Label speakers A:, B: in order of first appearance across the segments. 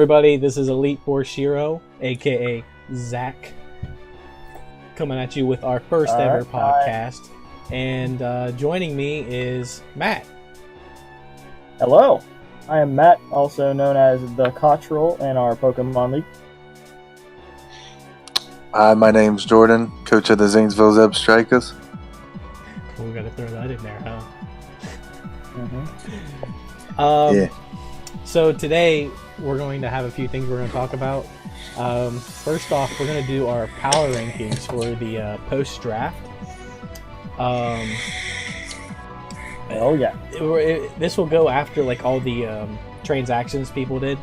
A: everybody? This is Elite4Shirou, aka Zach, coming at you with our first ever podcast. And joining me is Matt.
B: Hello, I am Matt, also known as TheCottrell in our Pokemon League.
C: My name's Jordan, coach of the Zanesville Zeb Strikers.
A: Well, we gotta throw that in there, huh?
B: Mm-hmm.
A: Yeah. So today we're going to have a few things we're going to talk about. First off, we're going to do our power rankings for the post-draft.
B: Oh yeah.
A: This will go after like all the transactions people did,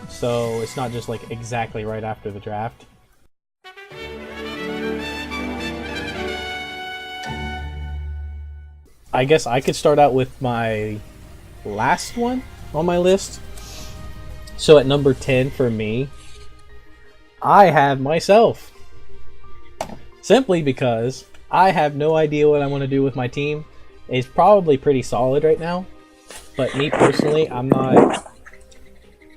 A: so it's not just like exactly right after the draft. I guess I could start out with my last one on my list. So at number 10 for me, I have myself. Simply because I have no idea what I want to do with my team. It's probably pretty solid right now, but me personally, I'm not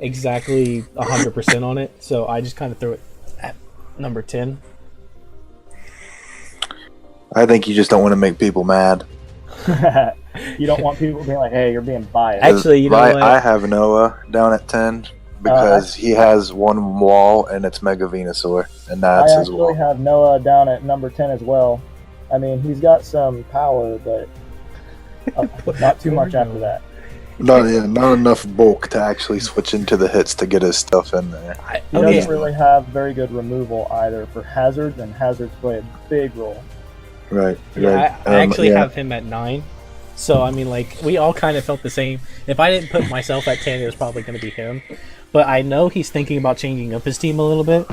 A: exactly 100% on it, so I just kind of threw it at number 10.
C: I think you just don't want to make people mad.
B: You don't want people being like, hey, you're being biased.
A: Actually, you know what?
C: I have Noah down at 10 because he has one wall and it's Mega Venusaur, and that's his wall.
B: I actually have Noah down at number 10 as well. I mean, he's got some power, but not too much after that.
C: Not enough bulk to actually switch into the hits to get his stuff in there.
B: He doesn't really have very good removal either for hazards, and hazards play a big role.
C: Right.
A: Yeah, I actually have him at 9. So, I mean, like, we all kind of felt the same. If I didn't put myself at 10, it was probably going to be him. But I know he's thinking about changing up his team a little bit.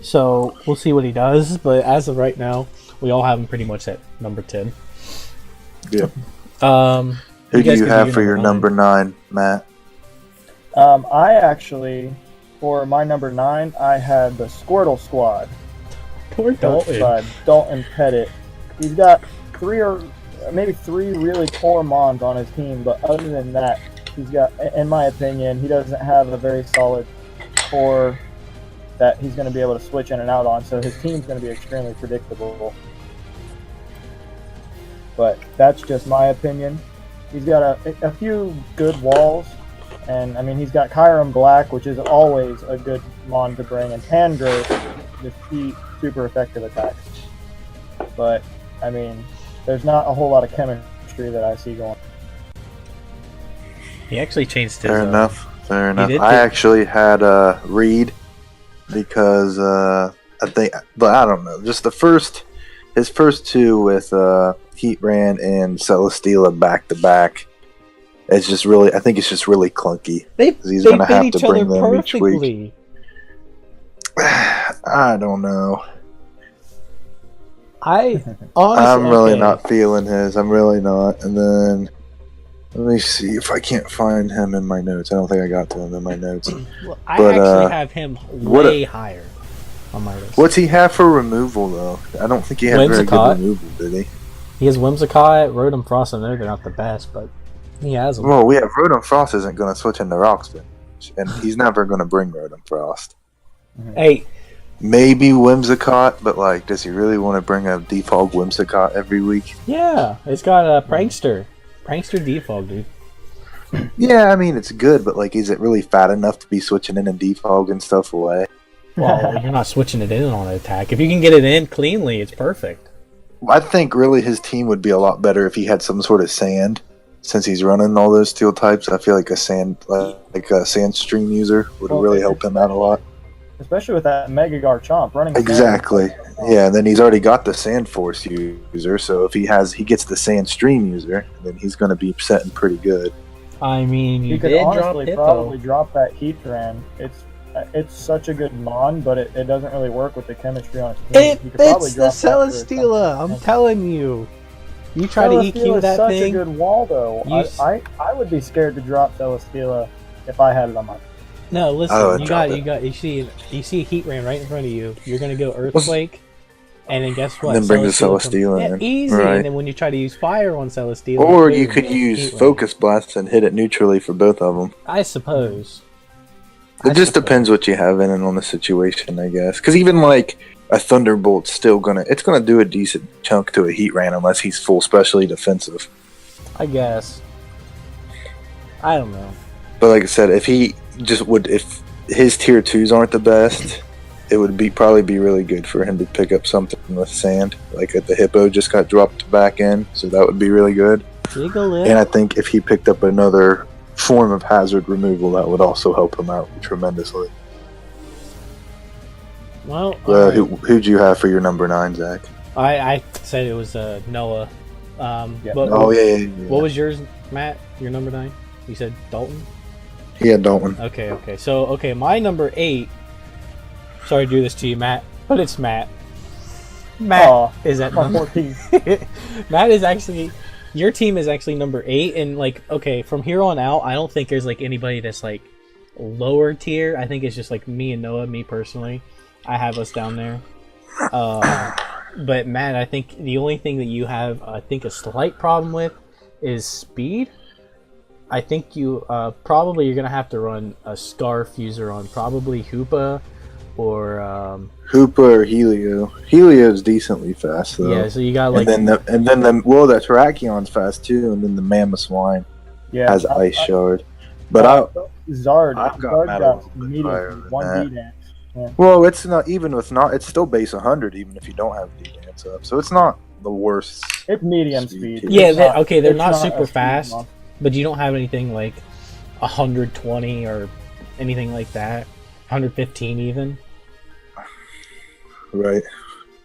A: So, we'll see what he does. But as of right now, we all have him pretty much at number 10.
C: Yep.
A: Who
C: do you have for your number 9, Matt?
B: I actually, for my number 9, I had the Squirtle Squad.
A: Poor Dalton.
B: Dalton Pettit. He's got 3 or maybe 3 really core mons on his team, but other than that, he's got, in my opinion, he doesn't have a very solid core that he's going to be able to switch in and out on, so his team's going to be extremely predictable. But that's just my opinion. He's got a few good walls, and I mean, he's got Kyurem Black, which is always a good mon to bring, and Tangrowth, just super effective attacks. But I mean, there's not a whole lot of chemistry that I see going.
A: He actually changed his...
C: Fair enough. I actually had Reed because I think, but I don't know, just his first 2 with Heatran and Celesteela back to back. It's just really, I think it's just really clunky. He's going to have to bring them each week. I don't know. I'm really not feeling his. I'm really not. And then let me see if I can't find him in my notes. I don't think I got to him in my notes.
A: Well, I actually have him way higher on my list.
C: What's he have for removal though? I don't think he had very good removal, did he?
A: He has Whimsicott, Rotom Frost. I know they're not the best, but he has them.
C: Well, Rotom Frost isn't going to switch into Rock Spin, and he's never going to bring Rotom Frost.
A: Hey.
C: Maybe Whimsicott, but like, does he really want to bring a default Whimsicott every week?
A: Yeah, it's got a Prankster default, dude.
C: Yeah, I mean, it's good, but like, is it really fat enough to be switching in and defogging stuff away?
A: Well, you're not switching it in on an attack. If you can get it in cleanly, it's perfect.
C: I think really his team would be a lot better if he had some sort of sand, since he's running all those steel types. I feel like a sand stream user would really help him out a lot.
B: Especially with that Mega Garchomp running.
C: Exactly. Yeah, and then he's already got the Sand Force user, so if he gets the Sand Stream user, then he's going to be setting pretty good.
A: I mean,
B: you could honestly probably drop that Heatran. It's such a good mon, but it doesn't really work with the chemistry on his team.
A: It's the Celesteela. I'm telling you. You try to EQ that
B: such
A: thing.
B: Such a good wall, though. I would be scared to drop Celesteela if I had it on my.
A: No, listen. You see Heatran right in front of you. You're gonna go Earthquake, and then guess what?
C: And then bring the Celesteela in.
A: Easy.
C: Right.
A: And then when you try to use Fire on Celesteela,
C: or you could use Focus Blast and hit it neutrally for both of them.
A: I suppose.
C: It just depends what you have in and on the situation, I guess. Because even like a Thunderbolt's still gonna do a decent chunk to a Heatran unless he's full specially defensive.
A: I guess. I don't know.
C: But like I said, if his tier 2s aren't the best, it would probably be really good for him to pick up something with sand. Like the Hippo just got dropped back in, so that would be really good.
A: Jigglypuff.
C: And I think if he picked up another form of hazard removal, that would also help him out tremendously.
A: Well,
C: who'd you have for your number 9, Zach?
A: I said it was Noah.
B: Yeah.
C: Yeah.
A: What was yours, Matt? Your number 9? You said Dalton?
C: Yeah, Dalton.
A: Okay. So, my number 8. Sorry to do this to you, Matt, but it's Matt. Matt is at number
B: 14.
A: Matt is actually. Your team is actually number 8, and like, okay, from here on out, I don't think there's like anybody that's like lower tier. I think it's just like me and Noah, me personally. I have us down there. But Matt, I think the only thing that you have, I think, a slight problem with is speed. I think you probably you're gonna have to run a Scarf user on probably Hoopa or
C: Hoopa or Helio. Helio's decently fast though.
A: Yeah, so you got like
C: and then the Terrakions fast too, and then the Mamoswine has Ice Shard. But
B: Zard
C: I've got
B: got medium 1 D-Dance. Yeah.
C: Well, it's not even with it's still base 100 even if you don't have D-Dance up, so it's not the worst.
B: It's medium speed.
A: Yeah, they're not super fast, but you don't have anything like 120 or anything like that. 115 even.
C: Right.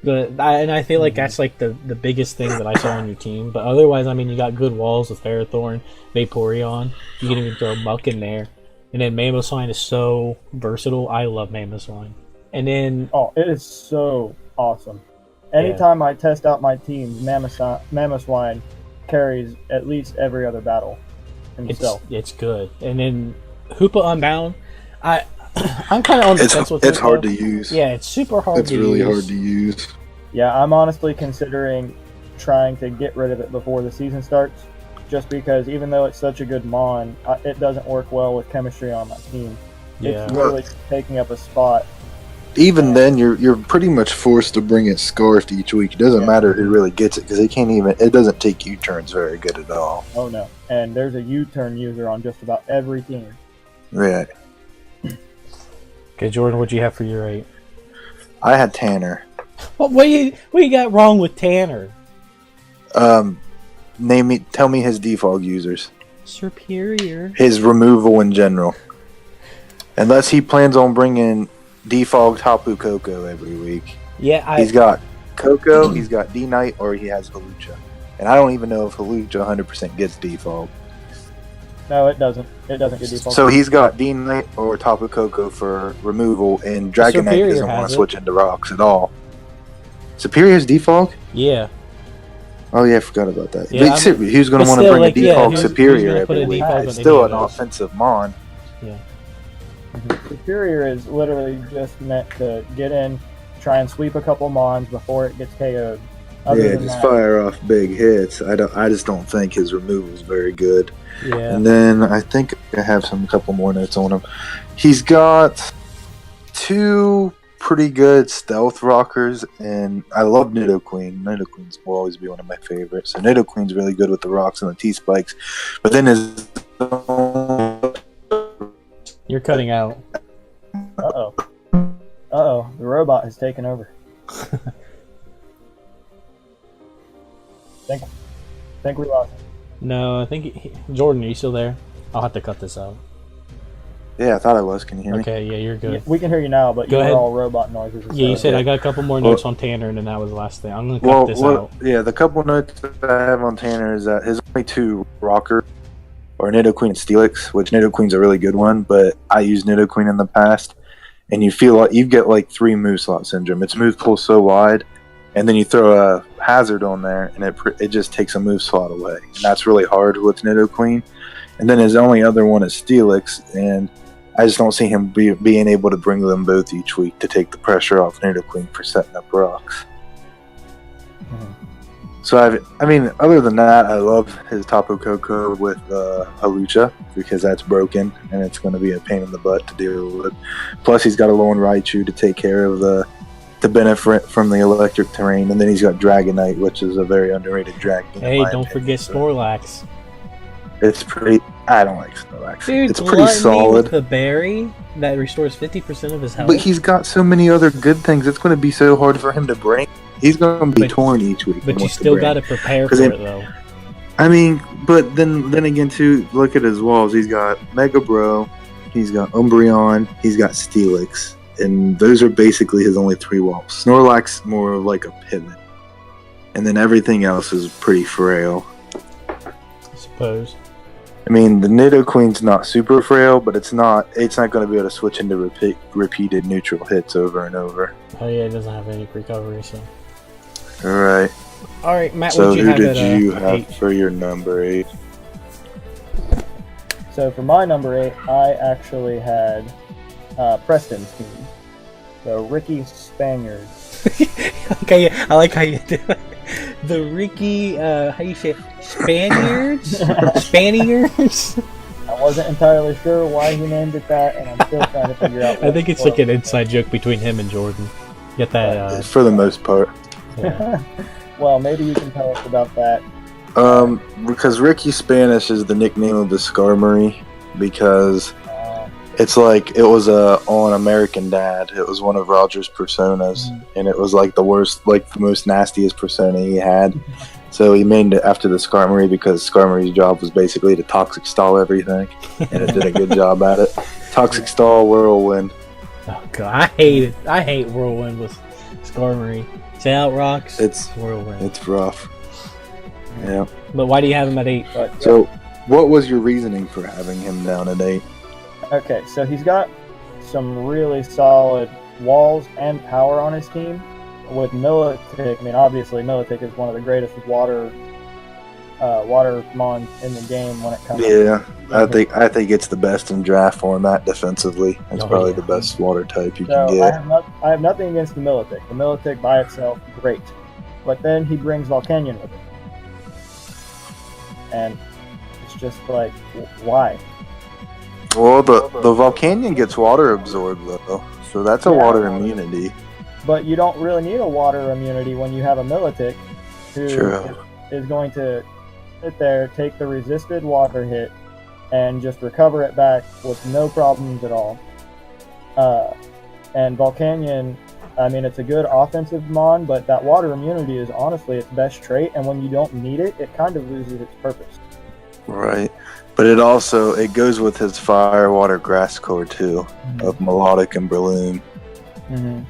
A: And I feel like that's like the biggest thing that I saw on your team. But otherwise, I mean, you got good walls with Ferrothorn, Vaporeon. You can even throw Muck in there. And then Mamoswine is so versatile. I love Mamoswine. And then...
B: Oh, it is so awesome. Anytime I test out my team, Mamoswine carries at least every other battle himself.
A: It's good. And then Hoopa Unbound, I'm kind of on the fence with it.
C: It's hard to use.
A: Yeah, it's super hard to use.
C: It's really hard to use.
B: Yeah, I'm honestly considering trying to get rid of it before the season starts, just because even though it's such a good mon, it doesn't work well with chemistry on my team.
A: Yeah.
B: It's really taking up a spot.
C: Even then, you're pretty much forced to bring it Scarfed each week. It doesn't matter who really gets it, because it doesn't take U-turns very good at all.
B: Oh no, and there's a U-turn user on just about every team.
C: Right.
A: Okay, Jordan, what'd you have for your 8?
C: I had Tanner.
A: What you got wrong with Tanner?
C: Tell me his default users.
A: Superior.
C: His removal in general. Unless he plans on bringing default Tapu Koko every week.
A: Yeah,
C: he's got Koko, he's got D-Knight, or he has Halucha. And I don't even know if Halucha 100% gets default.
B: No, it doesn't. It doesn't get default.
C: So he's got D-Knight or Tapu Koko for removal, and Dragonite doesn't want to switch into rocks at all. Superior's default?
A: Yeah.
C: Oh yeah, I forgot about that.
A: Yeah,
C: who's going to want to bring a default Superior every week? It's still an offensive mon.
A: Yeah.
B: Superior is literally just meant to get in, try and sweep a couple mons before it gets KO'd.
C: Fire off big hits. I just don't think his removal is very good.
A: Yeah.
C: And then I think I have a couple more notes on him. He's got 2 pretty good stealth rockers, and I love Nidoqueen. Nidoqueen will always be one of my favorites. So Nidoqueen's really good with the rocks and the T-spikes. But then his...
A: You're cutting out.
B: Uh-oh. Uh-oh. The robot has taken over. think we lost him.
A: No, I think... Jordan, are you still there? I'll have to cut this out.
C: Yeah, I thought I was. Can you hear me?
A: Okay, yeah, you're good.
B: Yeah, we can hear you now, but
A: Go ahead.
B: all robot noises.
A: Yeah, you said I got a couple more notes on Tanner, and then that was the last thing. I'm going to cut this out.
C: Yeah, the couple notes that I have on Tanner is that his only 2 rocker are Nidoqueen and Steelix, which Nidoqueen's a really good one, but I used Nidoqueen in the past, and you feel like you get like 3 move slot syndrome. Its move pool so wide, and then you throw a hazard on there, and it just takes a move slot away. And that's really hard with Nidoqueen. And then his only other one is Steelix, and I just don't see him being able to bring them both each week to take the pressure off Nidoqueen for setting up rocks. So I mean, other than that, I love his Tapu Koko with Halucha because that's broken and it's going to be a pain in the butt to deal with. Plus, he's got a Lone Raichu to take care of the benefit from the electric terrain, and then he's got Dragonite, which is a very underrated dragon.
A: Hey, don't forget Snorlax.
C: It's pretty. I don't like Snorlax.
A: Dude,
C: it's pretty solid.
A: With the berry that restores 50% of his health.
C: But he's got so many other good things. It's going to be so hard for him to bring. He's going to be torn each week.
A: But you still got to prepare for it, though.
C: I mean, but then again, too, look at his walls. He's got Mega Bro, he's got Umbreon, he's got Steelix. And those are basically his only 3 walls. Snorlax, more of like a pivot. And then everything else is pretty frail.
A: I suppose.
C: I mean, the Nidoqueen's not super frail, but it's not going to be able to switch into repeated neutral hits over and over.
A: Oh yeah, it doesn't have any recovery, so.
C: Alright.
A: Alright, Matt,
C: so
A: what
C: who did you have
A: 8?
C: for your number 8?
B: So for my number 8, I actually had Preston's team. So Ricky Spaniard.
A: Okay, I like how you do it. The Ricky, how you say it? Spaniards? Spaniards?
B: I wasn't entirely sure why he named it that, and I'm still trying to figure out.
A: I think it's like an inside joke between him and Jordan. Get that?
C: For the most part.
A: Yeah.
B: Well, maybe you can tell us about that.
C: Because Ricky Spanish is the nickname of the Skarmory, because it's like it was on American Dad. It was one of Roger's personas, and it was like the worst, like the most nastiest persona he had. So he named it after the Skarmory because Skarmory's job was basically to toxic stall everything, and it did a good job at it. Toxic stall, Whirlwind.
A: Oh god, I hate it. I hate Whirlwind with Skarmory. Say out rocks.
C: It's
A: Whirlwind.
C: It's rough. Yeah.
A: But why do you have him at 8?
C: So, what was your reasoning for having him down at 8?
B: Okay, so he's got some really solid walls and power on his team. With Milotic, I mean, obviously Milotic is one of the greatest water mons in the game when it comes.
C: Yeah, I think it's the best in draft format defensively. It's probably the best water type you can get.
B: I have nothing against the Milotic. The Milotic by itself, great, but then he brings Volcanion with it, and it's just like, why?
C: Well, the Volcanion gets water absorbed though, so that's a water immunity.
B: But you don't really need a water immunity when you have a Milotic who is going to sit there, take the resisted water hit, and just recover it back with no problems at all. And Volcanion, I mean, it's a good offensive mon, but that water immunity is honestly its best trait, and when you don't need it, it kind of loses its purpose.
C: Right. But it goes with his fire, water, grass core too, of Melodic and Breloom.
B: Mm-hmm.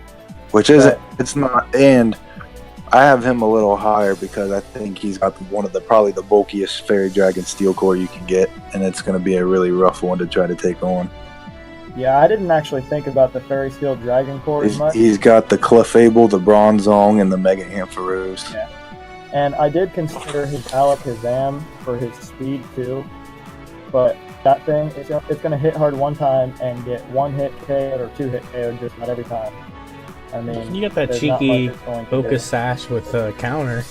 C: Which isn't, it's not, and I have him a little higher because I think he's got probably the bulkiest Fairy Dragon Steel Core you can get, and it's going to be a really rough one to try to take on.
B: Yeah, I didn't actually think about the Fairy Steel Dragon Core as much.
C: He's got the Clefable, the Bronzong, and the Mega Ampharos.
B: Yeah, and I did consider his Alakazam for his speed too, but that thing, it's going to hit hard one time and get 1-hit KO'd or 2-hit KO'd just about every time. I mean,
A: you got that cheeky focus sash with counter.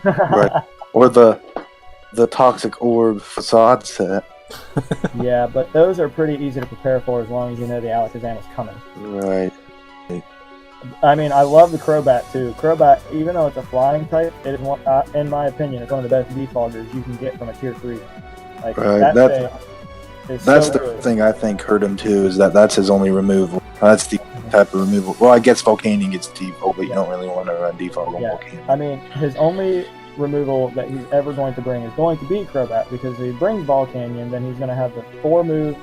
C: Right. Or the Toxic Orb facade set.
B: Yeah, but those are pretty easy to prepare for as long as you know the Alakazam is coming.
C: Right.
B: I mean, I love the Crobat too. Crobat, even though it's a flying type, it is one, in my opinion, it's one of the best defoggers you can get from a tier 3. Like,
C: right. That's the thing I think hurt him too, is that's his only removal. That's the type of removal. Well, I guess Volcanion gets default, but you don't really want to run default on Volcanion.
B: I mean, his only removal that he's ever going to bring is going to be Crobat, because if he brings Volcanion, then he's going to have the 4-move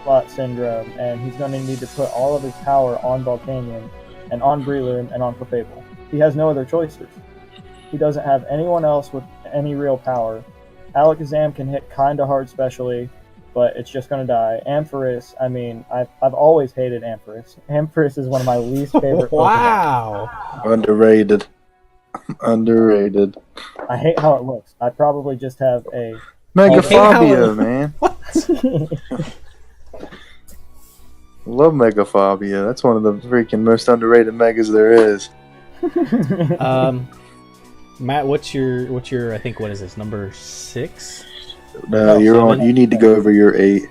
B: slot syndrome, and he's going to need to put all of his power on Volcanion, and on Breloom, and on Clefable. He has no other choices. He doesn't have anyone else with any real power. Alakazam can hit kinda hard specially, but it's just going to die. Ampharos, I mean, I've always hated Ampharos. Ampharos is one of my least favorite
A: Wow.
B: Pokemon.
C: Underrated. Underrated.
B: I hate how it looks. I probably just have a...
C: Megaphobia, man. What? Love Megaphobia. That's one of the freaking most underrated megas there is.
A: Matt, what's your? I think what is this number 6?
C: No, you're 7? On. You need to go over your 8.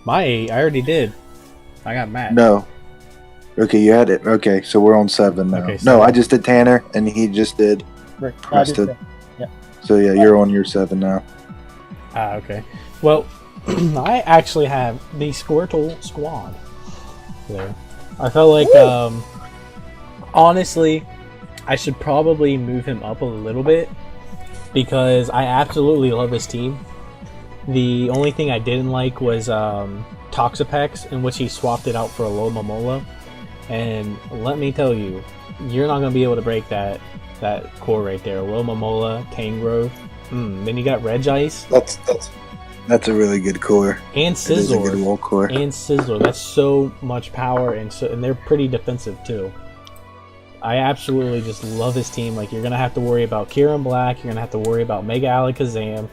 A: My 8, I already did. I got Matt.
C: No. Okay, you had it. Okay, so we're on 7 now. Okay, no, I just did Tanner, and he just did.
B: Rick.
C: Yeah. So yeah, you're on your 7 now.
A: Okay. Well, I actually have the Squirtle squad there. I felt like, honestly, I should probably move him up a little bit because I absolutely love his team. The only thing I didn't like was Toxapex, in which he swapped it out for a Lomomola. And let me tell you, you're not going to be able to break that core right there. Lomomola, Tangrowth. Then you got Regice.
C: That's a really good core.
A: And Scizor.
C: It is a good wall core.
A: And Scizor. That's so much power, and they're pretty defensive too. I absolutely just love his team. Like, you're gonna have to worry about Kieran Black. You're gonna have to worry about Mega Alakazam,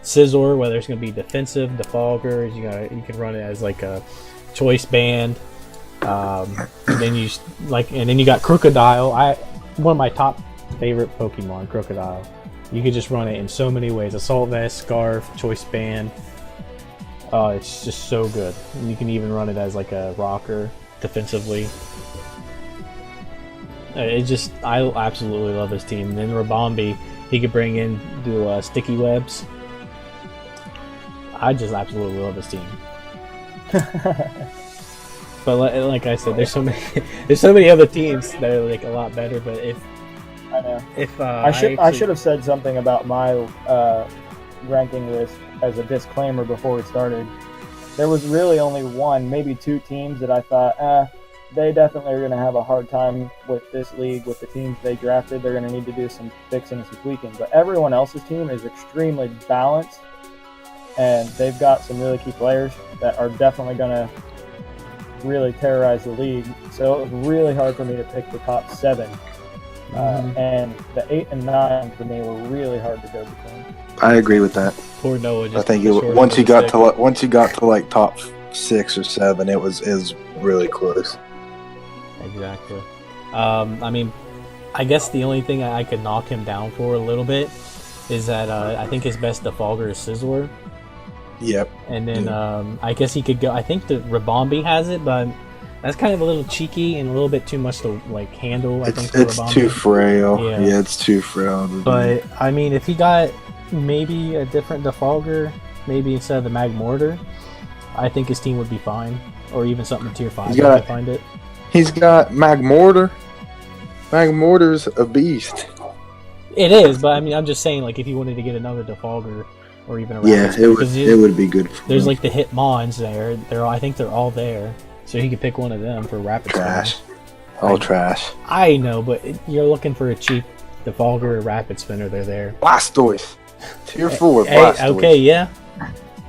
A: Scizor, whether it's gonna be defensive, Defogger. You can run it as like a choice band. Then you got Crocodile. One of my top favorite Pokemon, Crocodile. You could just run it in so many ways. Assault Vest, Scarf, Choice Band. It's just so good. And you can even run it as like a rocker defensively. I absolutely love his team. And then Rabombi, he could bring in do sticky webs. I just absolutely love his team. But like I said, there's so many other teams that are like a lot better. But
B: I know. I should have said something about my ranking list as a disclaimer before we started. There was really only one, maybe 2 teams that I thought, they definitely are going to have a hard time with this league, with the teams they drafted. They're going to need to do some fixing and some tweaking. But everyone else's team is extremely balanced, and they've got some really key players that are definitely going to really terrorize the league. So it was really hard for me to pick the top 7. And the 8 and 9 for me were really hard to go between.
C: I agree with that.
A: Poor Noah.
C: I think once you got to like top 6 or 7, it was really close.
A: Exactly. I mean, I guess the only thing I could knock him down for a little bit is that I think his best Defogger is Scizor.
C: Yep.
A: And then I guess he could go. I think the Rabombi has it, but that's kind of a little cheeky and a little bit too much to like handle. I think
C: it's too frail. Yeah, it's too frail.
A: But I mean, if he got maybe a different Defogger, maybe instead of the Magmortar, I think his team would be fine, or even something tier 5. I find it.
C: He's got Magmortar. Magmortar's a beast.
A: It is, but I mean, I'm just saying, like, if you wanted to get another Defogger or even a
C: it would be good.
A: There's like the Hitmons there. I think they're all there, so he could pick one of them for Rapid
C: Trash.
A: Spinner.
C: All trash.
A: I know, but you're looking for a cheap Defogger or Rapid Spinner. They're there.
C: Blastoise. Tier 4 Blastoise.
A: Okay, yeah.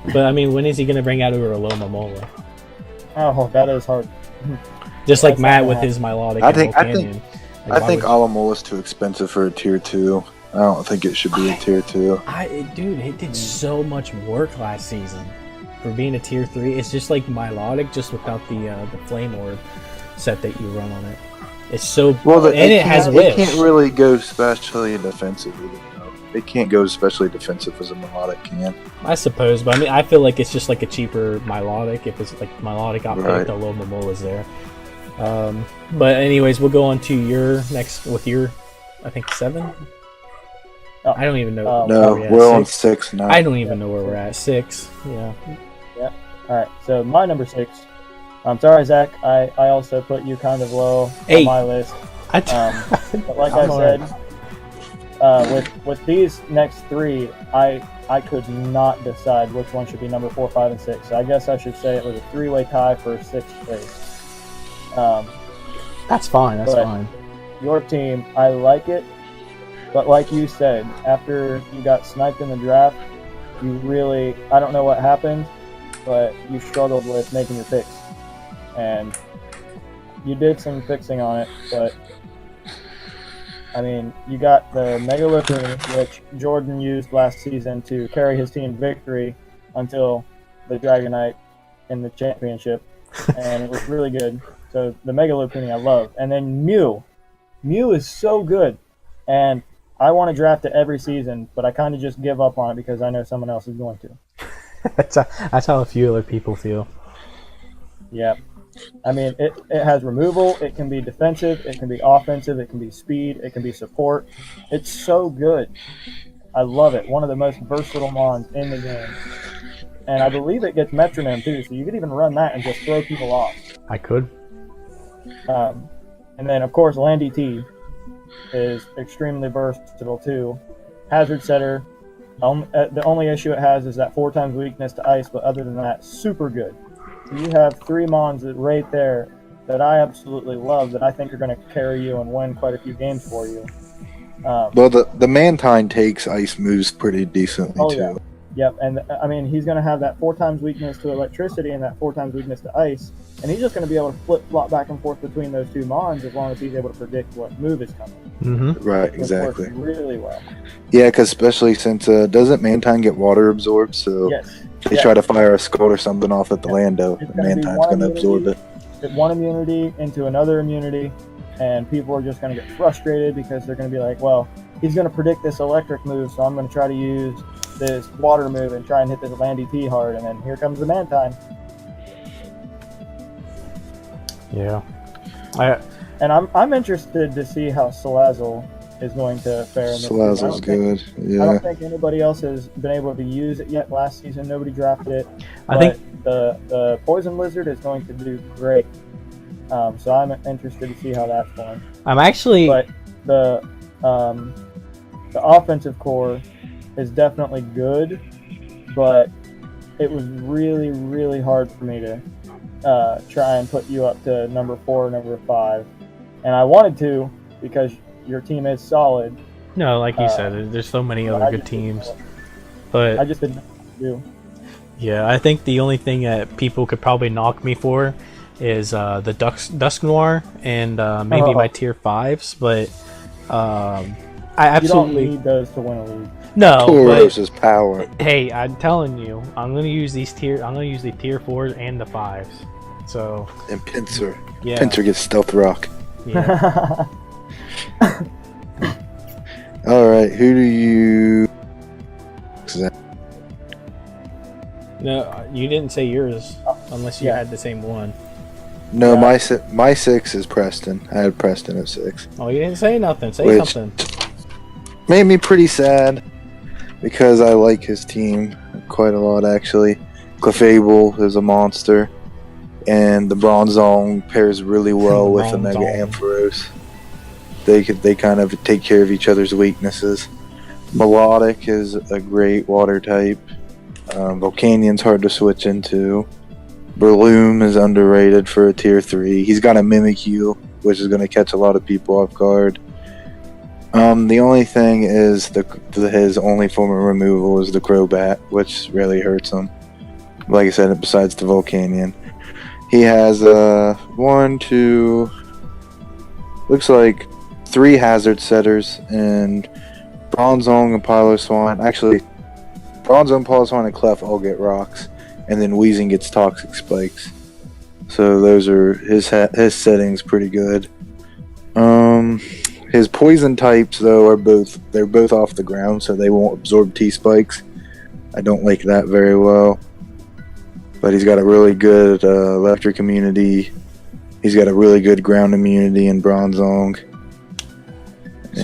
A: But I mean, when is he going to bring out a Lomomola?
B: Oh, that is hard.
A: Just like Matt with his Milotic.
C: I think Alamola's too expensive for a tier 2. I don't think it should be a tier 2.
A: Dude, it did so much work last season for being a tier 3. It's just like Milotic, just without the Flame Orb set that you run on it. It's so it has Wish.
C: It can't really go especially defensive with it. It can't go especially defensive as a Milotic can.
A: I suppose, but I mean, I feel like it's just like a cheaper Milotic. If it's like Milotic got picked, the Lomomola's there. But anyways, we'll go on to your next with your, I think 7. Oh, I don't even know.
C: No, we're on 6 now.
A: I don't even know where we're at. 6. Yeah.
B: Yeah. All right. So my number 6. I'm sorry, Zach. I also put you kind of low on my list. But like I said, with these next 3, I could not decide which one should be number 4, 5, and 6. So I guess I should say it was a 3-way tie for 6th place.
A: That's fine. That's fine.
B: Your team, I like it, but like you said, after you got sniped in the draft, you really, I don't know what happened, but you struggled with making your picks, and you did some fixing on it. But I mean, you got the Mega Lopunny, which Jordan used last season to carry his team victory until the Dragonite in the championship, and it was really good. So the Mega Lopunny I love. And then Mew. Mew is so good. And I want to draft it every season, but I kind of just give up on it because I know someone else is going to.
A: That's how a few other people feel.
B: Yeah. I mean, it has removal, it can be defensive, it can be offensive, it can be speed, it can be support. It's so good. I love it. One of the most versatile mons in the game. And I believe it gets metronome too, so you could even run that and just throw people off.
A: I could.
B: And then, of course, Landy T is extremely versatile too. Hazard setter. The only issue it has is that 4x weakness to ice, but other than that, super good. So you have 3 mons right there that I absolutely love that I think are going to carry you and win quite a few games for you.
C: Well, the Mantine takes ice moves pretty decently too.
B: Yeah. Yep, and I mean, he's going to have that 4x weakness to electricity and that 4x weakness to ice, and he's just going to be able to flip-flop back and forth between those 2 mons as long as he's able to predict what move is coming.
A: Mm-hmm.
C: Right, exactly.
B: Works really well.
C: Yeah, because especially since doesn't Mantine get water absorbed, so
B: yes.
C: if they try to fire a Scald or something off at the Lando, Mantine's going to absorb it.
B: Get one immunity into another immunity, and people are just going to get frustrated because they're going to be like, well, he's going to predict this electric move, so I'm going to try to use this water move and try and hit this Landy T hard, and then here comes the Mantine.
A: Yeah.
B: And I'm interested to see how Salazzle is going to fare in this.
C: Salazzle's good. Yeah.
B: I don't think anybody else has been able to use it yet. Last season, nobody drafted it.
A: I think
B: the Poison Lizard is going to do great. So I'm interested to see how that's going.
A: I'm actually.
B: But the offensive core is definitely good, but it was really, really hard for me to try and put you up to number 4 or number 5. And I wanted to because your team is solid.
A: No, like you said, there's so many other good teams. But
B: I just didn't know what to do.
A: Yeah, I think the only thing that people could probably knock me for is the Dusk Noir and maybe my tier 5s, but I absolutely...
B: You don't need those to win a league.
A: No,
C: Tauros' power.
A: Hey, I'm telling you, I'm gonna use the tier 4s and the 5s. So
C: And Pinsir.
A: Yeah.
C: Pinsir gets Stealth Rock.
A: Yeah.
C: Alright, who do you...
A: No, you didn't say yours, unless you had the same one.
C: No, my 6 is Preston. I had Preston at 6.
A: Oh, you didn't say nothing. Say something.
C: Made me pretty sad, because I like his team quite a lot, actually. Clefable is a monster, and the Bronzong pairs really well with the Mega Ampharos. They kind of take care of each other's weaknesses. Melodic is a great water type. Volcanian's hard to switch into. Breloom is underrated for a tier 3. He's got a Mimikyu, which is going to catch a lot of people off guard. The only thing is his only form of removal is the Crobat, which really hurts him. Like I said, besides the Volcanion. He has looks like 3 hazard setters, and Bronzong and Piloswine. Actually, Bronzong, Piloswine, and Clef all get rocks, and then Weezing gets toxic spikes. So those are his settings pretty good. His poison types though they're both off the ground, so they won't absorb T-spikes. I don't like that very well. But he's got a really good electric immunity. He's got a really good ground immunity in Bronzong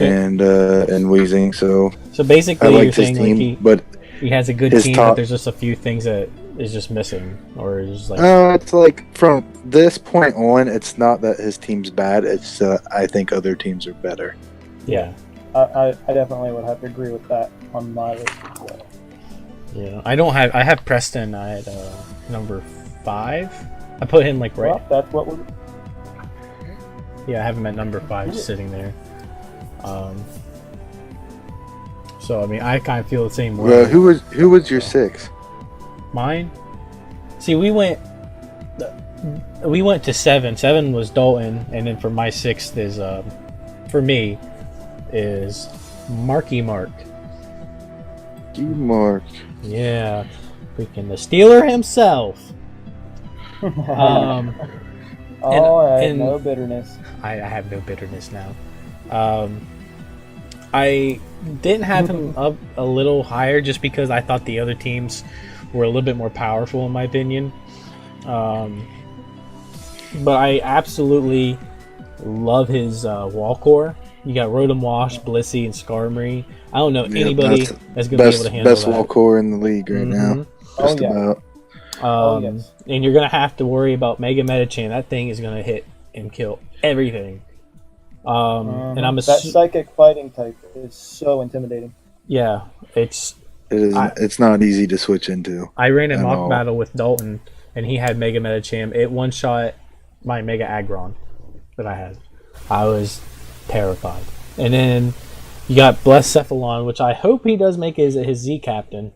C: and Weezing. So
A: basically,
C: I
A: you're
C: like his
A: saying
C: team, but
A: he has a good team, but there's just a few things that is just missing, or is just like.
C: It's like from this point on, it's not that his team's bad. It's I think other teams are better.
A: Yeah,
B: I definitely would have to agree with that on my list as well.
A: Yeah, I have Preston at number 5. I put him like right.
B: Well, that's what we're.
A: Yeah, I have him at number 5, just sitting there. So I mean, I kind of feel the same way.
C: Who was your 6?
A: Mine? See, we went to 7. 7 was Dalton, and then for my 6th is for me is Marky Mark.
C: Mark.
A: Yeah, freaking the Steeler himself.
B: I have no bitterness.
A: I have no bitterness now. I didn't have him up a little higher just because I thought the other teams were a little bit more powerful in my opinion. But I absolutely love his wall core. You got Rotom Wash, Blissey, and Skarmory. I don't know anybody that's going to be able to handle
C: best
A: that.
C: Wall core in the league right now. Just about.
A: And you're going to have to worry about Mega Metachan. That thing is going to hit and kill everything. And I'm
B: that psychic fighting type is so intimidating.
A: Yeah, it's
C: not easy to switch into.
A: I ran a mock battle with Dalton, and he had Mega Metacham. It one-shot my Mega Aggron that I had. I was terrified. And then you got Blacephalon, which I hope he does make his Z captain,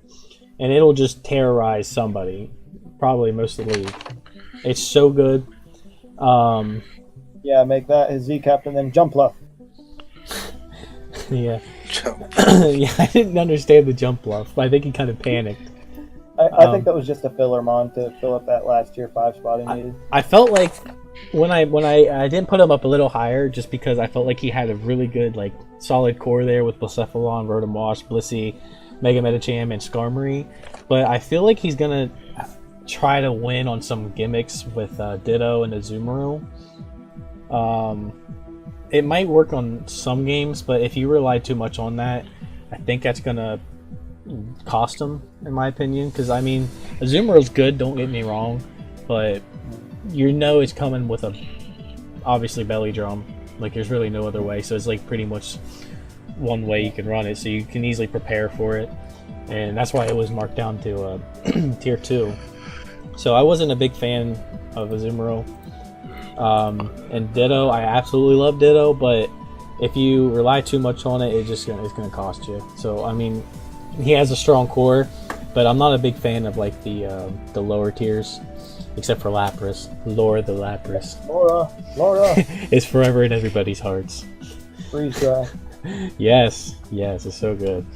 A: and it'll just terrorize somebody, probably most of the league. It's so good.
B: Yeah, make that his Z captain, then jump left.
A: Yeah. Yeah, I didn't understand the jump bluff. I think he kind of panicked.
B: I think that was just a filler mon to fill up that last tier 5 spot he needed.
A: I felt like when I didn't put him up a little higher just because I felt like he had a really good like solid core there with Blacephalon, Rotom Wash, Blissey, Mega Metacham, and Skarmory. But I feel like he's gonna try to win on some gimmicks with Ditto and Azumarill. It might work on some games, but if you rely too much on that, I think that's gonna cost him, in my opinion. Because I mean, Azumarill's good, don't get me wrong, but you know it's coming with a obviously belly drum. Like there's really no other way, so it's like pretty much one way you can run it, so you can easily prepare for it, and that's why it was marked down to tier 2. So I wasn't a big fan of Azumarill. And Ditto, I absolutely love Ditto, but if you rely too much on it, it's gonna cost you. So I mean, he has a strong core, but I'm not a big fan of like the lower tiers, except for Lapras. Laura the Lapras.
B: Laura.
A: It's forever in everybody's hearts.
B: Freeze dry.
A: Yes, it's so good.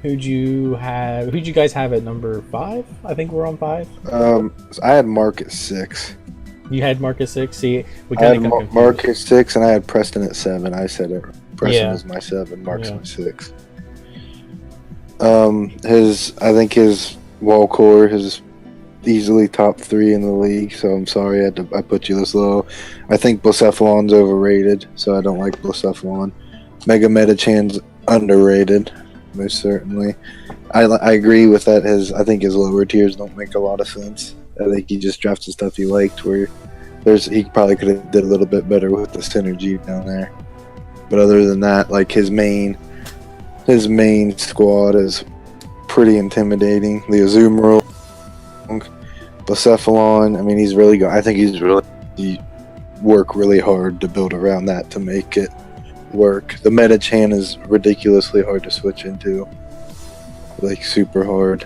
A: Who'd you guys have at number 5? I think we're on 5.
C: I had Mark at 6.
A: You had Mark at 6. See, we
C: I
A: kind
C: had
A: of
C: Mark at 6, and I had Preston at 7. I said it. Preston was my 7. Mark's my 6. I think his wall core is easily top 3 in the league. So I'm sorry I put you this low. I think Blacephalon's overrated, so I don't like Blacephalon. Mega Metachan's underrated, most certainly. I agree with that. I think his lower tiers don't make a lot of sense. I think he just drafted stuff he liked where he probably could have did a little bit better with the synergy down there. But other than that, like his main squad is pretty intimidating. The Azumarill, Blacephalon, I mean he's really good. I think he work really hard to build around that to make it work. The Metachan is ridiculously hard to switch into. Like super hard.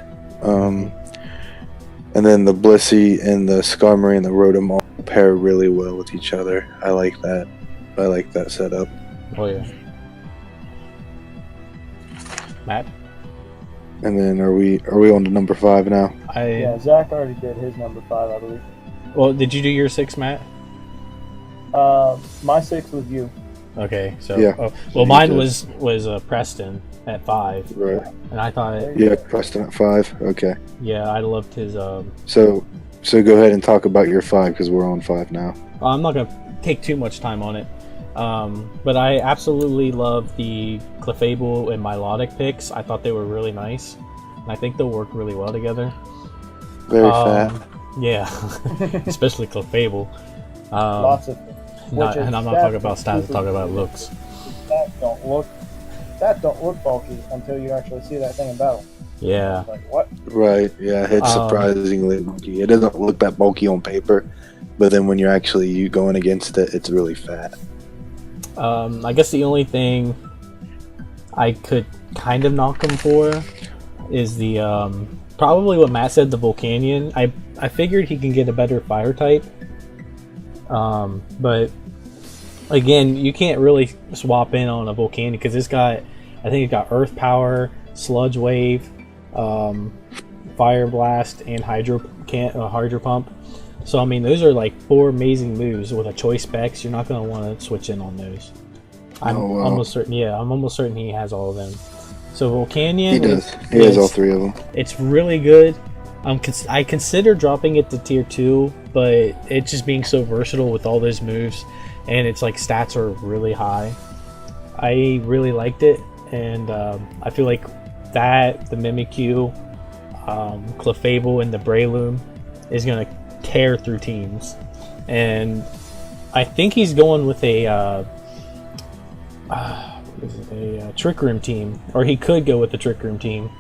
C: And then the Blissey and the Skarmory and the Rotom all pair really well with each other. I like that. I like that setup.
A: Oh yeah. Matt?
C: And then are we on to number 5 now?
B: Yeah, Zach already did his number 5, I believe.
A: Well, did you do your 6, Matt?
B: My 6 was you.
A: Okay, so
C: yeah.
A: Well, mine was Preston at 5.
C: Right.
A: And I thought
C: Preston at 5. Okay.
A: Yeah, I loved his
C: So go ahead and talk about your 5 because we're on 5 now.
A: I'm not gonna take too much time on it. But I absolutely love the Clefable and Milotic picks. I thought they were really nice. And I think they'll work really well together.
C: Very fat.
A: Yeah. Especially Clefable.
B: Lots of
A: and I'm not talking about stats, I'm talking about looks.
B: That don't look bulky until you actually see that thing in battle.
A: Yeah.
B: Like, what?
C: Right, yeah, it's surprisingly bulky. It doesn't look that bulky on paper, but then when you're actually going against it, it's really fat.
A: I guess the only thing I could kind of knock him for is the probably what Matt said, the Volcanion. I figured he can get a better fire type, but again, you can't really swap in on a Volcanion because I think it's got Earth Power, Sludge Wave, Fire Blast, and Hydro Pump. So I mean, those are like 4 amazing moves with a choice specs. You're not going to want to switch in on those. I'm almost certain. Yeah, I'm almost certain he has all of them. So Volcanion.
C: He does. He has all 3 of them.
A: It's really good. I consider dropping it to tier 2, but it's just being so versatile with all those moves, and its like stats are really high. I really liked it, and I feel like that the Mimikyu, Clefable, and the Breloom is gonna tear through teams, and I think he's going with a Trick Room team, or he could go with the Trick Room team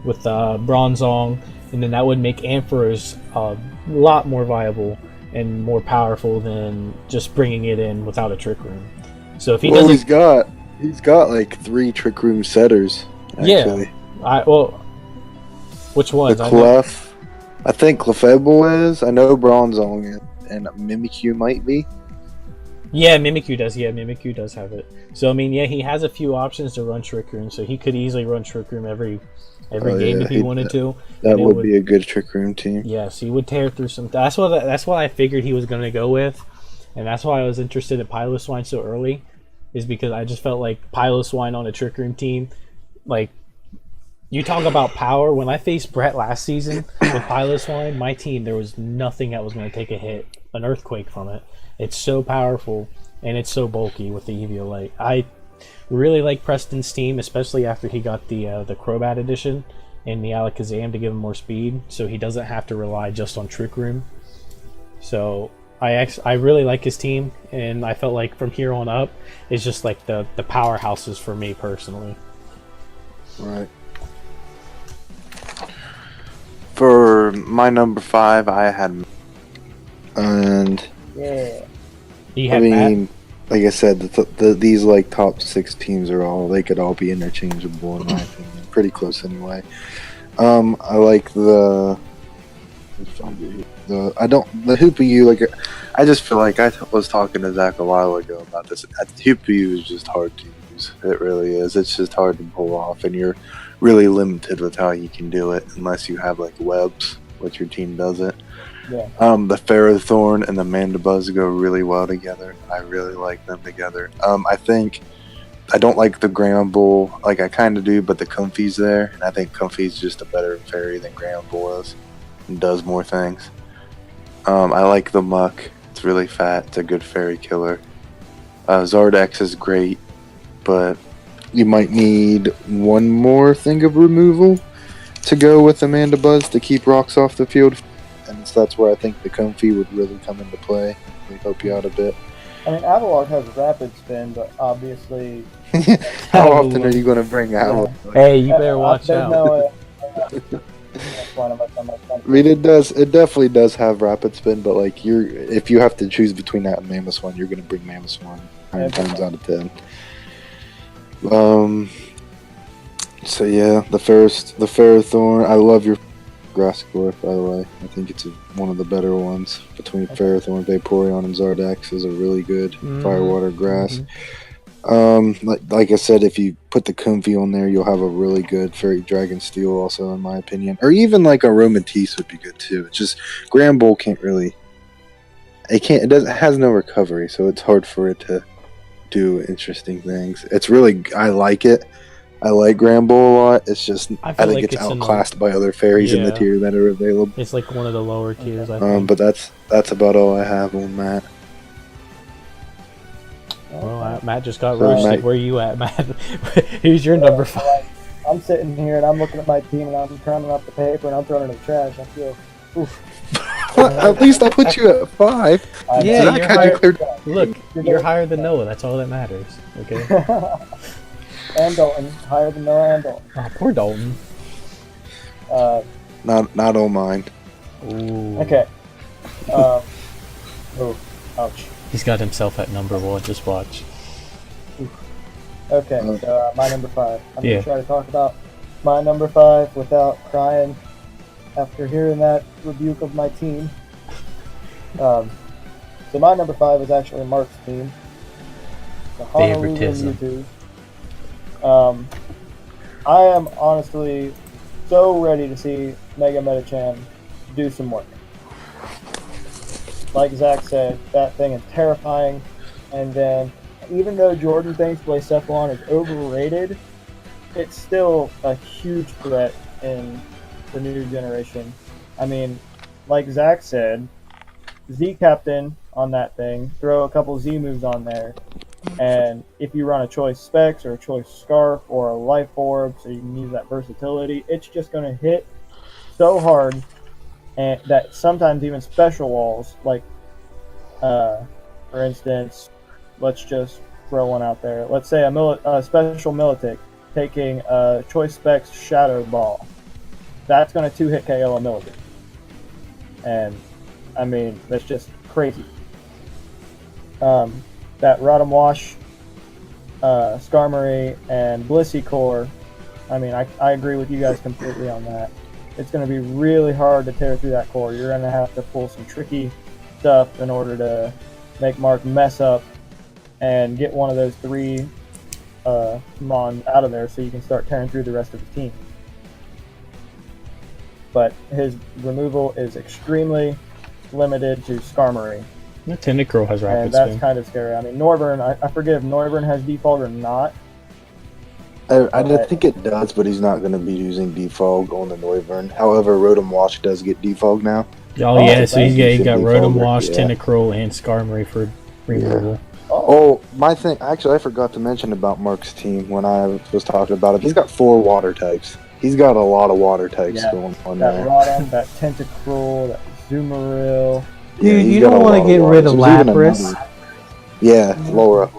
A: with Bronzong, and then that would make Ampharos a lot more viable and more powerful than just bringing it in without a Trick Room. So if he doesn't,
C: he's got like 3 Trick Room setters. Actually.
A: Yeah, which ones?
C: The Clef, I think Clefable is. I know Bronzong and Mimikyu might be.
A: Yeah, Mimikyu does. Yeah, Mimikyu does have it. So I mean, yeah, he has a few options to run Trick Room, so he could easily run Trick Room every game if he wanted to.
C: That would be a good Trick Room team.
A: Yes, he would tear through some. That's what I figured he was going to go with, and that's why I was interested in Piloswine so early, is because I just felt like Piloswine on a Trick Room team, like, you talk about power. When I faced Brett last season with Piloswine, my team, there was nothing that was going to take a hit, an earthquake from it. It's so powerful, and it's so bulky with the Eviolite. I really like Preston's team, especially after he got the Crobat edition and the Alakazam to give him more speed, so he doesn't have to rely just on Trick Room. So I really like his team, and I felt like from here on up, it's just like the powerhouses for me personally.
C: Right. For my number 5, I had, and
B: Yeah.
C: Like I said, these like top 6 teams they could all be interchangeable in my opinion. Pretty close anyway. I like the Hoopa-U. Like, I just feel like I was talking to Zach a while ago about this. Hoopa-U is just hard to use. It really is. It's just hard to pull off, and you're really limited with how you can do it unless you have like webs, which your team doesn't.
B: Yeah.
C: The Ferrothorn and the Mandibuzz go really well together. I really like them together. I think I don't like the Gramble, like I kind of do, but the Comfey's there, and I think Comfey's just a better fairy than Gramble is and does more things. I like the Muck. It's really fat. It's a good fairy killer. Zardex is great, but you might need one more thing of removal to go with the Mandibuzz to keep rocks off the field. And that's where I think the Comfey would really come into play. They help you out a bit.
B: I mean, Avalok has rapid spin, but obviously...
C: How often are you going to bring Avalok?
A: Hey, you better watch out.
C: I mean, it definitely does have rapid spin, but like if you have to choose between that and Mamoswine, you're going to bring Mamoswine 9 times out of 10. So yeah, the Ferrothorn. I love your Grasscore, by the way. I think it's one of the better ones between Ferrothorn, Vaporeon, and Zardex. Is a really good Firewater Grass. Like I said, if you put the Comfey on there, you'll have a really good Fairy Dragon Steel also, in my opinion. Or even like a Aromatisse would be good too. It's just Granbull can't really. It has no recovery, so it's hard for it to do interesting things. It's really, I like it. I like Granbull a lot. It's just I think like it's outclassed by other fairies in the tier that are available.
A: It's like one of the lower tiers, I think.
C: But that's about all I have on that.
A: Well, Matt just got roasted. Where are you at, Matt? Who's your number 5?
B: I'm sitting here and I'm looking at my team and I'm crowning up the paper and I'm throwing it in the trash. I feel, oof.
C: At least I put you at 5.
A: Yeah, you're higher than Noah. That's all that matters. Okay.
B: And Dalton, higher than Noah and Dalton.
A: Oh, poor Dalton.
C: Not on mine.
A: Ooh.
B: Okay. Oh, ouch.
A: He's got himself at number 1. Just watch.
B: Okay, so my number 5. I'm gonna try to talk about my number 5 without crying after hearing that rebuke of my team. So my number 5 is actually Mark's team. The Honolulu Mewtwo. I am honestly so ready to see Mega Metachan do some work. Like Zach said, that thing is terrifying, and then even though Jordan thinks Blacephalon is overrated, it's still a huge threat in the new generation. I mean, like Zach said, Z Captain on that thing, throw a couple Z moves on there, and if you run a choice Specs or a choice Scarf or a Life Orb, so you can use that versatility, it's just going to hit so hard, and that sometimes even special walls, like, for instance, let's just throw one out there. Let's say a special Militic taking a choice Specs Shadow Ball. That's going to 2-hit KO a Militic. And, I mean, that's just crazy. That Rotom Wash, Skarmory, and Blissey Core, I mean, I agree with you guys completely on that. It's going to be really hard to tear through that core. You're going to have to pull some tricky stuff in order to make Mark mess up and get one of those 3 Mons out of there so you can start tearing through the rest of the team. But his removal is extremely limited to Skarmory.
A: The Tentacruel has rapid
B: and that's
A: spin.
B: kind of scary. I mean, Noivern, I forget if Noivern has default or not.
C: I think it does, but he's not going to be using defog on the Noivern. However, Rotom Wash does get defog now.
A: Oh yeah, so he's got Rotom
C: Default,
A: Wash,
C: yeah.
A: Tentacruel, and Skarmory for removal.
C: Yeah. Oh, my thing. Actually, I forgot to mention about Mark's team when I was talking about him. He's got 4 water types. He's got a lot of water types going on
B: that
C: there.
B: Rotom, that Tentacruel, that Zoomeril.
A: Dude, you don't want to get rid of Lapras.
C: Yeah, Laura.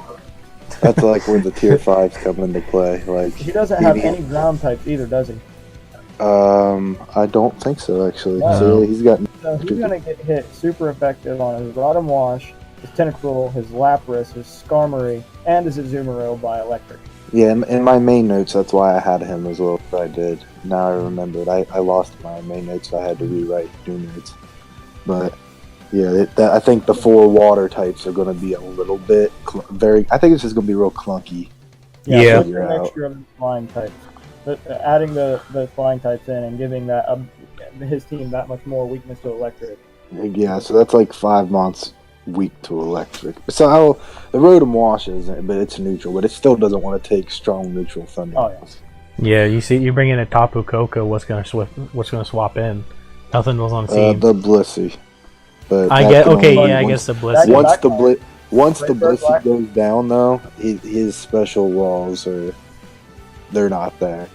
C: That's like when the tier 5s come into play. Like
B: He doesn't have any ground types either, does he?
C: I don't think so actually.
B: No.
C: So he's got.
B: So he's gonna get hit super effective on his Rotom Wash, his Tentacruel, his Lapras, his Skarmory, and his Azumarill by Electric.
C: Yeah, in my main notes, that's why I had him as well as I did. Now I remembered. I lost my main notes, so I had to rewrite new notes. But yeah, I think the 4 water types are going to be a little bit I think it's just going to be real clunky.
A: Yeah.
B: What's the mixture of the flying types? Adding the flying types in and giving that his team that much more weakness to Electric.
C: Yeah, so that's like 5 months weak to Electric. So the Rotom washes, but it's neutral, but it still doesn't want to take strong neutral Thunder.
B: Oh yeah.
A: Yeah, you see, you bring in a Tapu Koko, what's gonna swap in? Nothing was on the team.
C: The Blissey. But
A: I guess the Blissey.
C: Once the Blissey goes down, though, his special walls they're not there.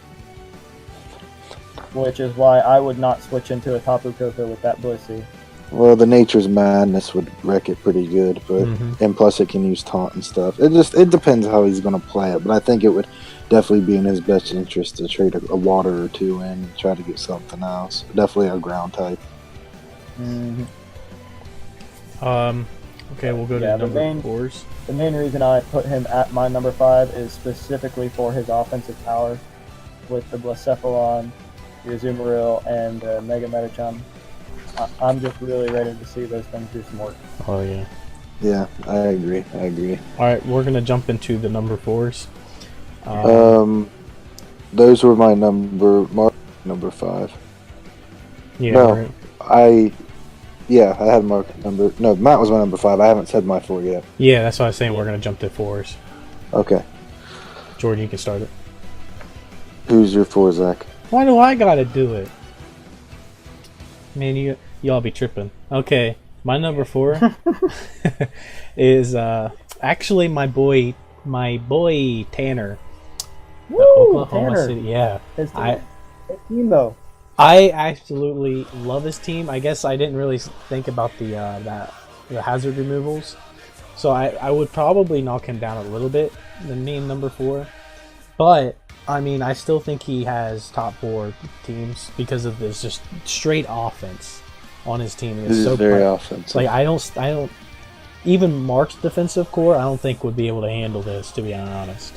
B: Which is why I would not switch into a Tapu Koko with that Blissey.
C: Well, the Nature's Madness would wreck it pretty good, but and plus it can use taunt and stuff. It depends how he's going to play it, but I think it would definitely be in his best interest to trade a water or 2 in and try to get something else. Definitely a ground type.
A: Okay, we'll go to number 4s.
B: The main reason I put him at my number 5 is specifically for his offensive power with the Blacephalon, the Azumarill, and the Mega Medicham. I'm just really ready to see those things do some work.
A: Oh yeah.
C: Yeah, I agree.
A: Alright, we're gonna jump into the number 4s.
C: Those were my number 5.
A: Yeah.
C: No,
A: right.
C: I had Matt was my number 5. I haven't said my 4 yet.
A: Yeah, that's what I was saying. We're gonna jump to 4s.
C: Okay.
A: Jordan, you can start it.
C: Who's your 4, Zach?
A: Why do I gotta do it? Man, y'all be tripping. Okay, my number 4 is actually my boy Tanner.
B: Woo,
A: Oklahoma
B: Tanner.
A: City. Yeah,
B: His team though.
A: I absolutely love his team. I guess I didn't really think about the hazard removals, so I would probably knock him down a little bit than me in number 4. But I mean, I still think he has top 4 teams because of this just straight offense on his team.
C: This is very offensive.
A: Like I don't even Mark's defensive core I don't think would be able to handle this, to be honest.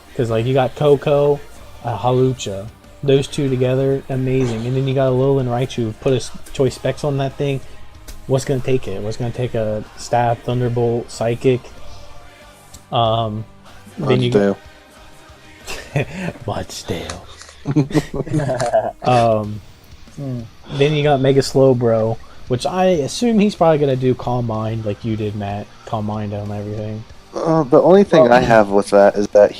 A: Because like you got Coco, Halucha, those 2 together, amazing, and then you got a Alolan Raichu. Put a choice specs on that thing. What's gonna take it? What's gonna take a Stab, Thunderbolt, Psychic? Then you go. Mudsdale. Then you got Mega Slowbro, which I assume he's probably gonna do Calm Mind like you did, Matt. Calm Mind on everything.
C: The only thing I have with that is that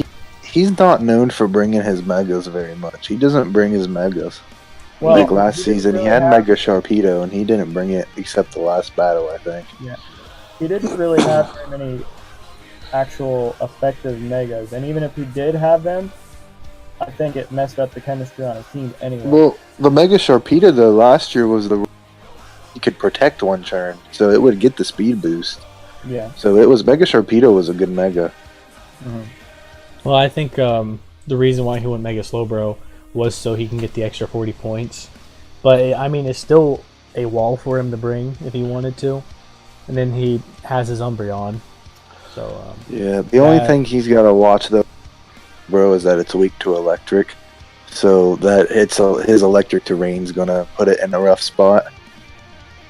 C: he's not known for bringing his Megas very much. He doesn't bring his Megas.
B: Well,
C: like last season, he had Mega Sharpedo, and he didn't bring it except the last battle, I think.
B: Yeah. He didn't really have very many actual effective Megas, and even if he did have them, I think it messed up the chemistry on his team anyway.
C: Well, the Mega Sharpedo, though, last year was he could protect one turn, so it would get the speed boost.
B: Yeah.
C: So it was Mega Sharpedo was a good Mega.
B: Mm-hmm.
A: Well, I think the reason why he went Mega Slowbro was so he can get the extra 40 points. But, I mean, it's still a wall for him to bring if he wanted to. And then he has his Umbreon. So,
C: yeah, the only thing he's got to watch, though, bro, is that it's weak to electric. So that his electric terrain's going to put it in a rough spot.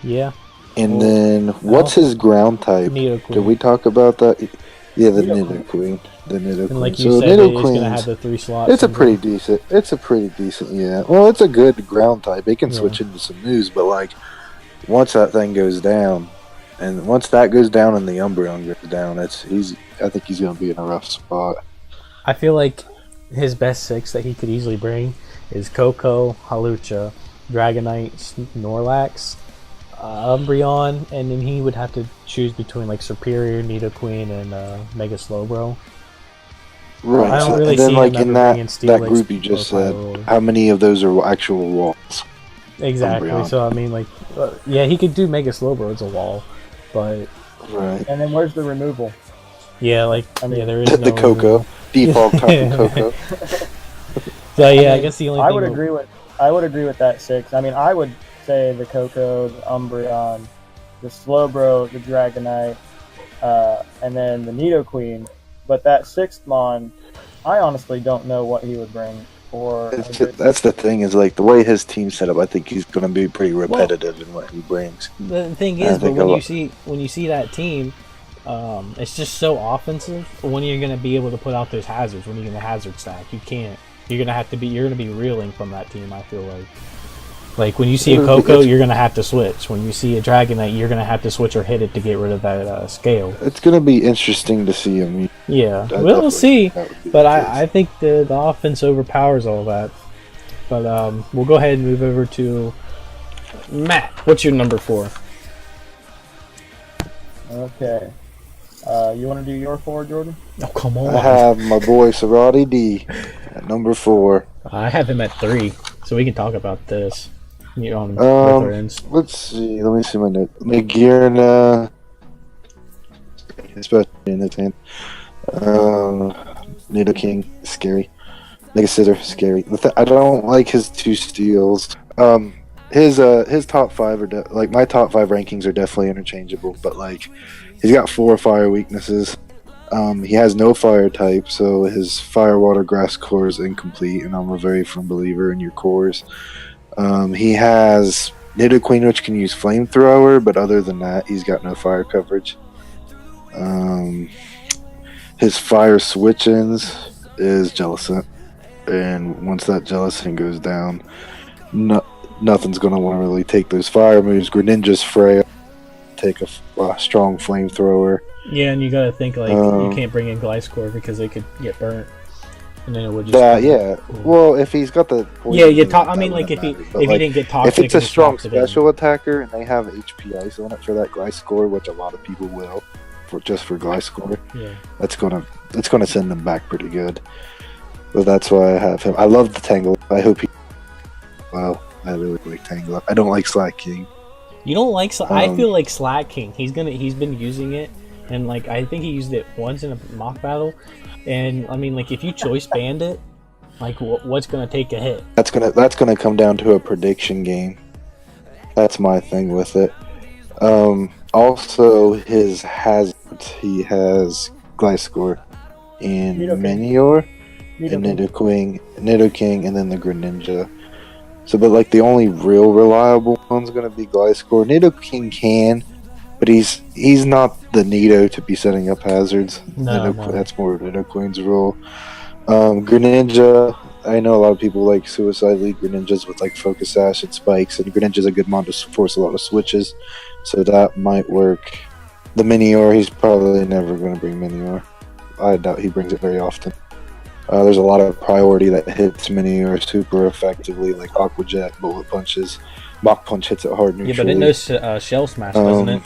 A: Yeah.
C: And then, what's his ground type?
A: Nidoqueen.
C: Did we talk about that? Yeah, the Nidoqueen. The Nidoqueen.
A: And like you said, it's going to have the 3 slots.
C: It's a pretty decent, yeah. Well, it's a good ground type. It can switch into some moves, but like, once that thing goes down, and once that goes down and the Umbreon goes down, I think he's going to be in a rough spot.
A: I feel like his best 6 that he could easily bring is Koko, Hawlucha, Dragonite, Snorlax, Umbreon, and then he would have to choose between like Superior, Nidoqueen, and Mega Slowbro.
C: Right.
A: I don't really
C: and then,
A: see
C: like
A: him
C: in that group you just said, how many of those are actual walls?
A: Exactly. Umbreon. So I mean, like, yeah, he could do Mega Slowbro. It's a wall, but
C: right.
B: And then where's the removal?
A: Yeah, like there is
C: the
A: no
C: Koko default type of Koko.
A: So yeah, I guess the only
B: I would agree with that 6. I mean, I would say the Koko, the Umbreon, the Slowbro, the Dragonite, and then the Nidoqueen. But that 6th Mon, I honestly don't know what he would bring.
C: That's the thing, is like the way his team's set up, I think he's going to be pretty repetitive in what he brings.
A: The thing is, but when you see that team, it's just so offensive. When you're going to be able to put out those hazards, when you're going to hazard stack, you can't. You're going to be reeling from that team, I feel like. Like, when you see a Koko, you're going to have to switch. When you see a Dragonite, you're going to have to switch or hit it to get rid of that scale.
C: It's going to be interesting to see him.
A: Yeah, we'll see. But I think the offense overpowers all that. But we'll go ahead and move over to Matt. What's your number 4?
B: Okay. You want to do your 4, Jordan?
A: Oh, come on.
C: I have my boy Sarati D at number 4.
A: I have him at 3, so we can talk about this. Let's
C: see. Let me see my note. Magirna, especially in this hand. Nidoking, scary. Mega Scissor, scary. I don't like his 2 steals. His top 5 are like my top 5 rankings are definitely interchangeable, but like he's got 4 fire weaknesses. He has no fire type, so his fire, water, grass core is incomplete, and I'm a very firm believer in your cores. He has Nidoqueen, which can use Flamethrower, but other than that, he's got no fire coverage. His fire switch-ins is Jellicent, and once that Jellicent goes down, nothing's going to want to really take those fire moves. Greninja's frail, take a strong Flamethrower.
A: Yeah, and you got to think, like, you can't bring in Gliscor because they could get burnt. And then it would just
C: well, if he's got the
A: I mean, like, if he didn't get toxic,
C: if it's a strong special attacker and they have HP ice on it for that Gliscor, which a lot of people will, for Gliscor, that's gonna send them back pretty good. But that's why I have him. I love the Tangle. I hope I really like Tangle. I don't like Slack King.
A: You don't like? I feel like Slack King. He's been using it, and like I think he used it once in a mock battle. And I mean, like, if you choice band it, like, what's gonna take a hit?
C: That's gonna come down to a prediction game. That's my thing with it. Also, his hazards. He has Gliscor and Minior, and Nidoking, and then the Greninja. So, but like the only real reliable one's gonna be Gliscor. Nidoking can. But he's not the Nido to be setting up hazards.
A: No.
C: That's more Nidoqueen's role. Greninja, I know a lot of people like Suicide League Greninjas with like Focus Sash and Spikes, and Greninja's a good mon to force a lot of switches, so that might work. The Minior, he's probably never going to bring Minior. I doubt he brings it very often. There's a lot of priority that hits Minior super effectively, like Aqua Jet, Bullet Punches. Mach Punch hits it hard neutrally.
A: Yeah, but it knows Shell Smash, doesn't it?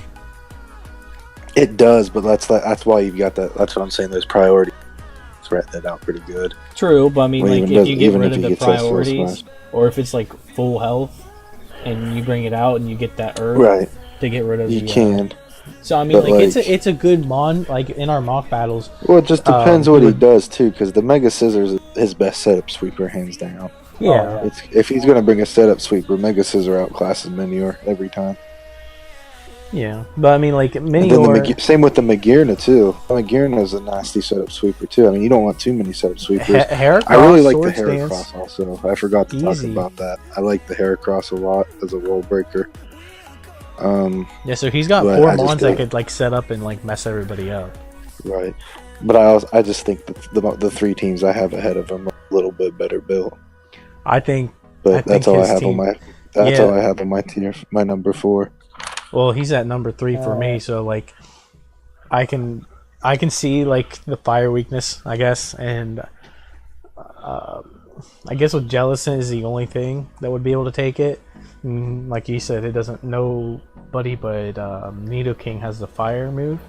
C: It does, but that's why you've got that. That's what I'm saying. Those priorities threat that out pretty good.
A: True, but I mean, like if you get rid of the priorities,
C: Smash.
A: or if it's like full health, and you bring it out and you get that herb
C: Right.
A: to get rid of
C: You
A: the,
C: can.
A: So I mean, like it's a good mon, like in our mock battles.
C: Well, it just depends what he does too, because the Mega Scissors is his best setup sweeper, hands down.
A: Yeah.
C: If he's gonna bring a setup sweeper, Mega Scissor outclasses Minior every time.
A: Yeah, but I mean, like Minior.
C: Same with the Magirna too. Magirna is a nasty setup sweeper too. I mean, you don't want too many setup sweepers.
A: Heracross,
C: I really like the
A: Sword Stance.
C: Heracross also. I forgot to talk about that. I like the Heracross a lot as a wall breaker.
A: Yeah, so he's got 4 mons that could like set up and like mess everybody up.
C: Right, but I just think the 3 teams I have ahead of him are a little bit better built. That's all I have on my tier, my number 4.
A: Well, he's at number 3 for me, so like I can see like the fire weakness, I guess, and I guess with Jellicent is the only thing that would be able to take it. Like you said, it doesn't. Nobody but Nidoking has the fire move,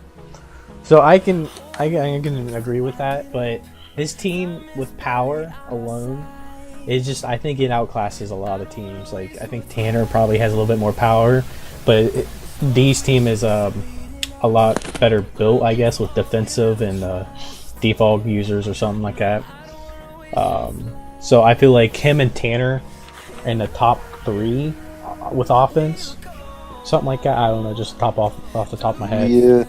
A: so I can agree with that. But his team with power alone is just, I think it outclasses a lot of teams. Like I think Tanner probably has a little bit more power, but D's team is a lot better built, I guess, with defensive and defog users or something like that. So I feel like him and Tanner in the top 3 with offense, something like that. I don't know, just off the top of my head.
C: Yeah.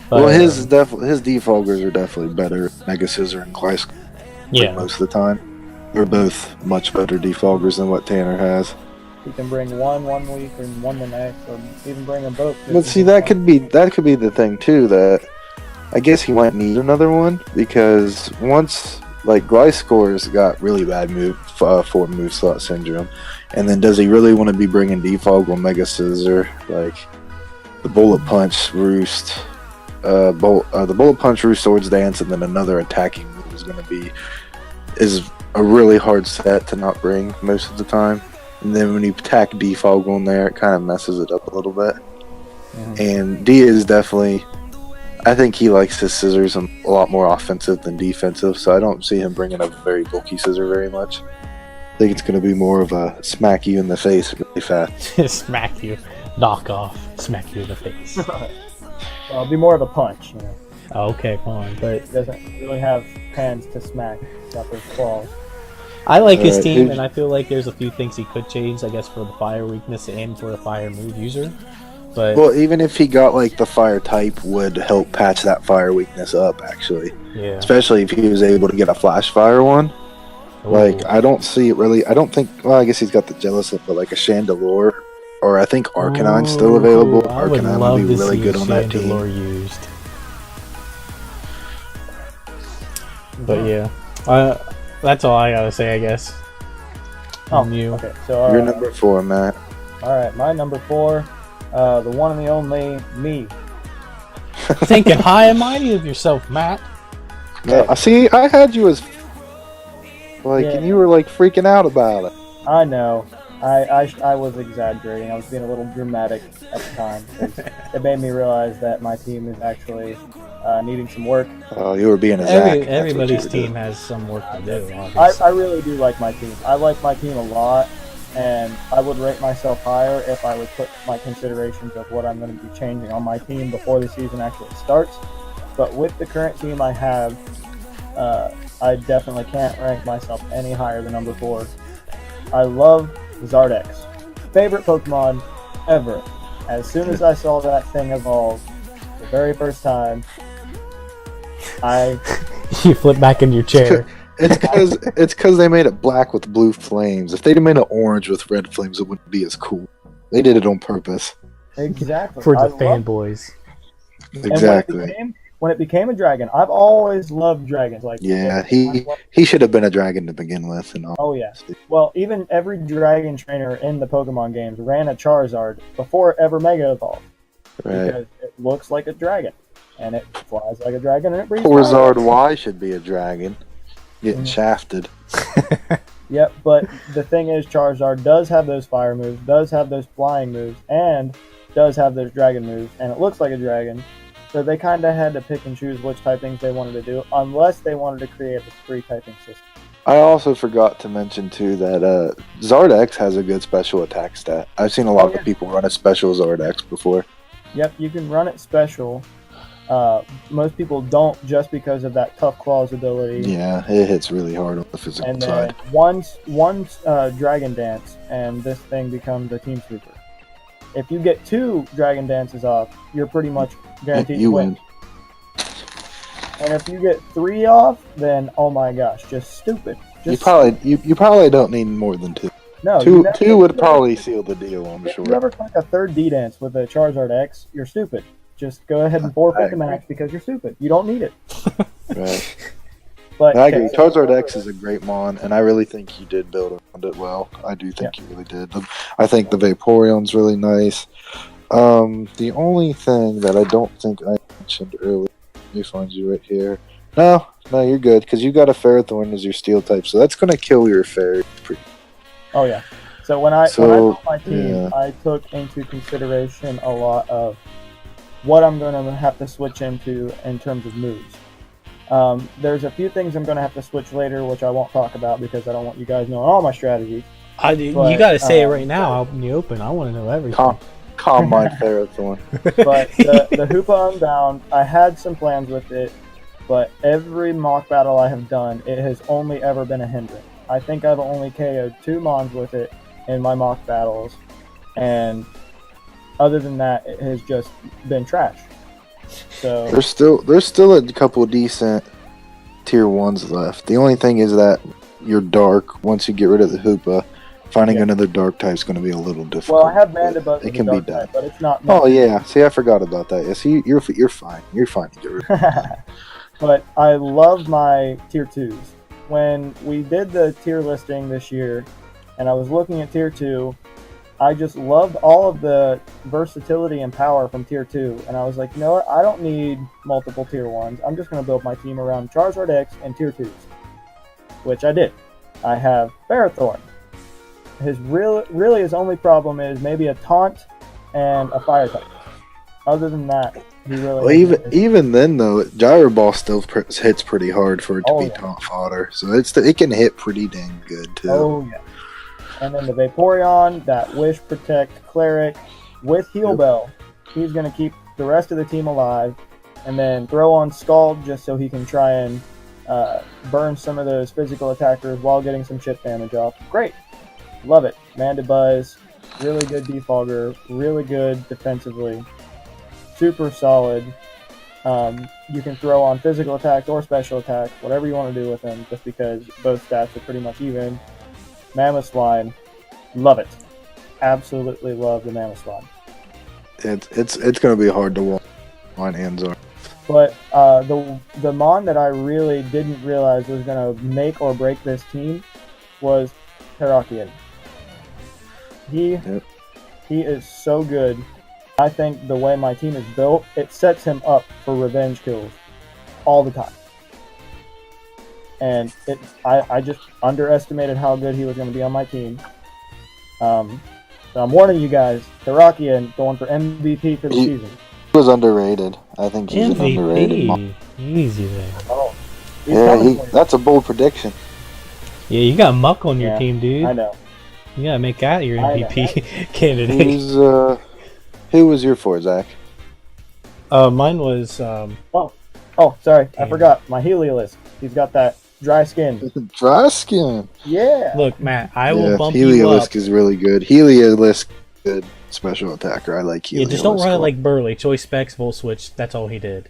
A: But,
C: well, his defoggers are definitely better. Mega Scissor and Glyce.
A: Yeah.
C: Most of the time, they're both much better defoggers than what Tanner has.
B: You can bring one week and one the next, or even bring them both.
C: But see, that could be the thing too. That I guess he might need another one, because once like Gliscor's got really bad forward move slot syndrome, and then does he really want to be bringing defog on Mega Scissor, like the Bullet Punch Roost, the Bullet Punch Roost Swords Dance, and then another attacking move is a really hard set to not bring most of the time. And then when you attack defog on there, it kind of messes it up a little bit. Mm-hmm. And D is definitely, I think he likes his scissors a lot more offensive than defensive, so I don't see him bringing a very bulky scissor very much. I think it's going to be more of a smack you in the face really fast.
A: Smack you. Knock off. Smack you in the face.
B: Well, it'll be more of a punch, you know.
A: Okay, fine. But
B: he doesn't really have hands to smack. He's got those claws.
A: I like his team, and I feel like there's a few things he could change, I guess, for the fire weakness and for the fire move user. But
C: well, even if he got like the fire type, would help patch that fire weakness up, actually.
A: Yeah.
C: Especially if he was able to get a flash fire one. Ooh. Like, I don't see it really. I don't think. Well, I guess he's got the Jellicent, but like a Chandelure, or I think Arcanine's still available. Arcanine would be really good on that team.
A: Used. But yeah. That's all I gotta say, I guess. You.
B: Okay, so
C: you're number 4, Matt.
B: All right, my number 4, the one and the only me.
A: Thinking high and mighty of yourself, Matt.
C: Yeah, see, I had you as and you were like freaking out about it.
B: I know. I was exaggerating. I was being a little dramatic at the time. It made me realize that my team is actually needing some work.
C: Oh, you were being a Zach.
A: Everybody's team has some work to do.
B: I really do like my team. I like my team a lot, and I would rate myself higher if I would put my considerations of what I'm going to be changing on my team before the season actually starts. But with the current team I have, I definitely can't rank myself any higher than number 4. I love Zardex. Favorite Pokemon ever. As soon as I saw that thing evolve, the very first time,
A: You flip back in your chair.
C: It's because they made it black with blue flames. If they'd made it orange with red flames, it wouldn't be as cool. They did it on purpose.
B: Exactly.
A: For the fanboys.
C: Exactly.
B: When it became a dragon, I've always loved dragons. Like,
C: yeah, he should have been a dragon to begin with. And
B: oh yeah. Well, even every dragon trainer in the Pokemon games ran a Charizard before it ever Mega Evolved.
C: Right.
B: Because it looks like a dragon, and it flies like a dragon, and it breathes
C: Poor
B: fire.
C: Zard Y should be a dragon. Getting shafted.
B: Yep, but the thing is, Charizard does have those fire moves, does have those flying moves, and does have those dragon moves, and it looks like a dragon. So they kind of had to pick and choose which typings they wanted to do, unless they wanted to create a 3-typing system.
C: I also forgot to mention too that Zard X has a good special attack stat. I've seen a lot of people run a special Zard X before.
B: Yep, you can run it special. Most people don't, just because of that Tough Claws ability.
C: Yeah, it hits really hard on the physical
B: and then
C: side.
B: Once Dragon Dance, and this thing becomes a Team Sweeper. If you get 2 Dragon Dances off, you're pretty much guaranteed to win. And if you get 3 off, then oh my gosh, just stupid.
C: You probably don't need more than 2.
B: No,
C: two would probably seal the deal, I'm sure.
B: If you ever click a 3rd D-Dance with a Charizard X, you're stupid. Just go ahead and forfeit the match because you're stupid. You don't need it.
C: Right.
B: But
C: I agree. Charizard X is a great mon, and I really think he did build around it well. I do think he really did. I think the Vaporeon's really nice. The only thing that I don't think I mentioned earlier, let me find you right here. No, you're good, because you got a Ferrothorn as your steel type, so that's going to kill your Fairy.
B: Oh, yeah. So when I built my team, I took into consideration a lot of what I'm going to have to switch into in terms of moves. There's a few things I'm going to have to switch later, which I won't talk about because I don't want you guys knowing all my strategies.
A: You got to say it right now out in the open. I want to know everything.
C: Combine Ferrothorn.
B: But the Hoopa Unbound, I had some plans with it, but every mock battle I have done, it has only ever been a hindrance. I think I've only KO'd 2 mons with it in my mock battles, and other than that, it has just been trash. So
C: there's still a couple decent tier 1s left. The only thing is that you're dark. Once you get rid of the Hoopa, finding another dark type is going to be a little difficult.
B: Well, I have Mandibuzz.
C: It can be done,
B: but it's not.
C: Oh yeah, see, I forgot about that. Yeah, see, you're fine. You're fine to get rid of it.
B: But I love my tier 2s. When we did the tier listing this year, and I was looking at tier 2, I just loved all of the versatility and power from tier 2, and I was like, you know what, I don't need multiple tier 1s. I'm just going to build my team around Charizard X and tier 2s, which I did. I have Ferrothorn. His only problem is maybe a taunt and a fire type. Other than that, he really.
C: Well, even then though, Gyro Ball still hits pretty hard for it to be taunt fodder, so it can hit pretty dang good too.
B: Oh yeah. And then the Vaporeon, that Wish, Protect, Cleric, with Heal Bell, he's going to keep the rest of the team alive, and then throw on Scald just so he can try and burn some of those physical attackers while getting some chip damage off. Great. Love it. Mandibuzz, really good defogger, really good defensively, super solid. You can throw on physical attacks or special attacks, whatever you want to do with him, just because both stats are pretty much even. Mammoth love it. Absolutely love the Mammoth.
C: It's going to be hard to on Anzar.
B: But the mon that I really didn't realize was going to make or break this team was Terrakion. He is so good. I think the way my team is built, it sets him up for revenge kills all the time. And I just underestimated how good he was going to be on my team. So I'm warning you guys, Terrakion going for MVP for the season.
C: He was underrated. I think he's an underrated mon.
A: Easy there.
B: Oh,
C: that's a bold prediction.
A: Yeah, you got Muck on your team, dude.
B: I know.
A: You gotta make that your MVP candidate.
C: Who was your for, Zach?
A: Mine was.
B: Sorry, I forgot my Heliolisk. He's got that dry skin.
C: Dry skin.
B: Yeah.
A: Look, Matt, I will bump you up.
C: Heliolisk is really good. Heliolisk, good special attacker. I like Heliolisk.
A: Yeah, just don't run it like Burley. Choice specs, Volt Switch. That's all he did.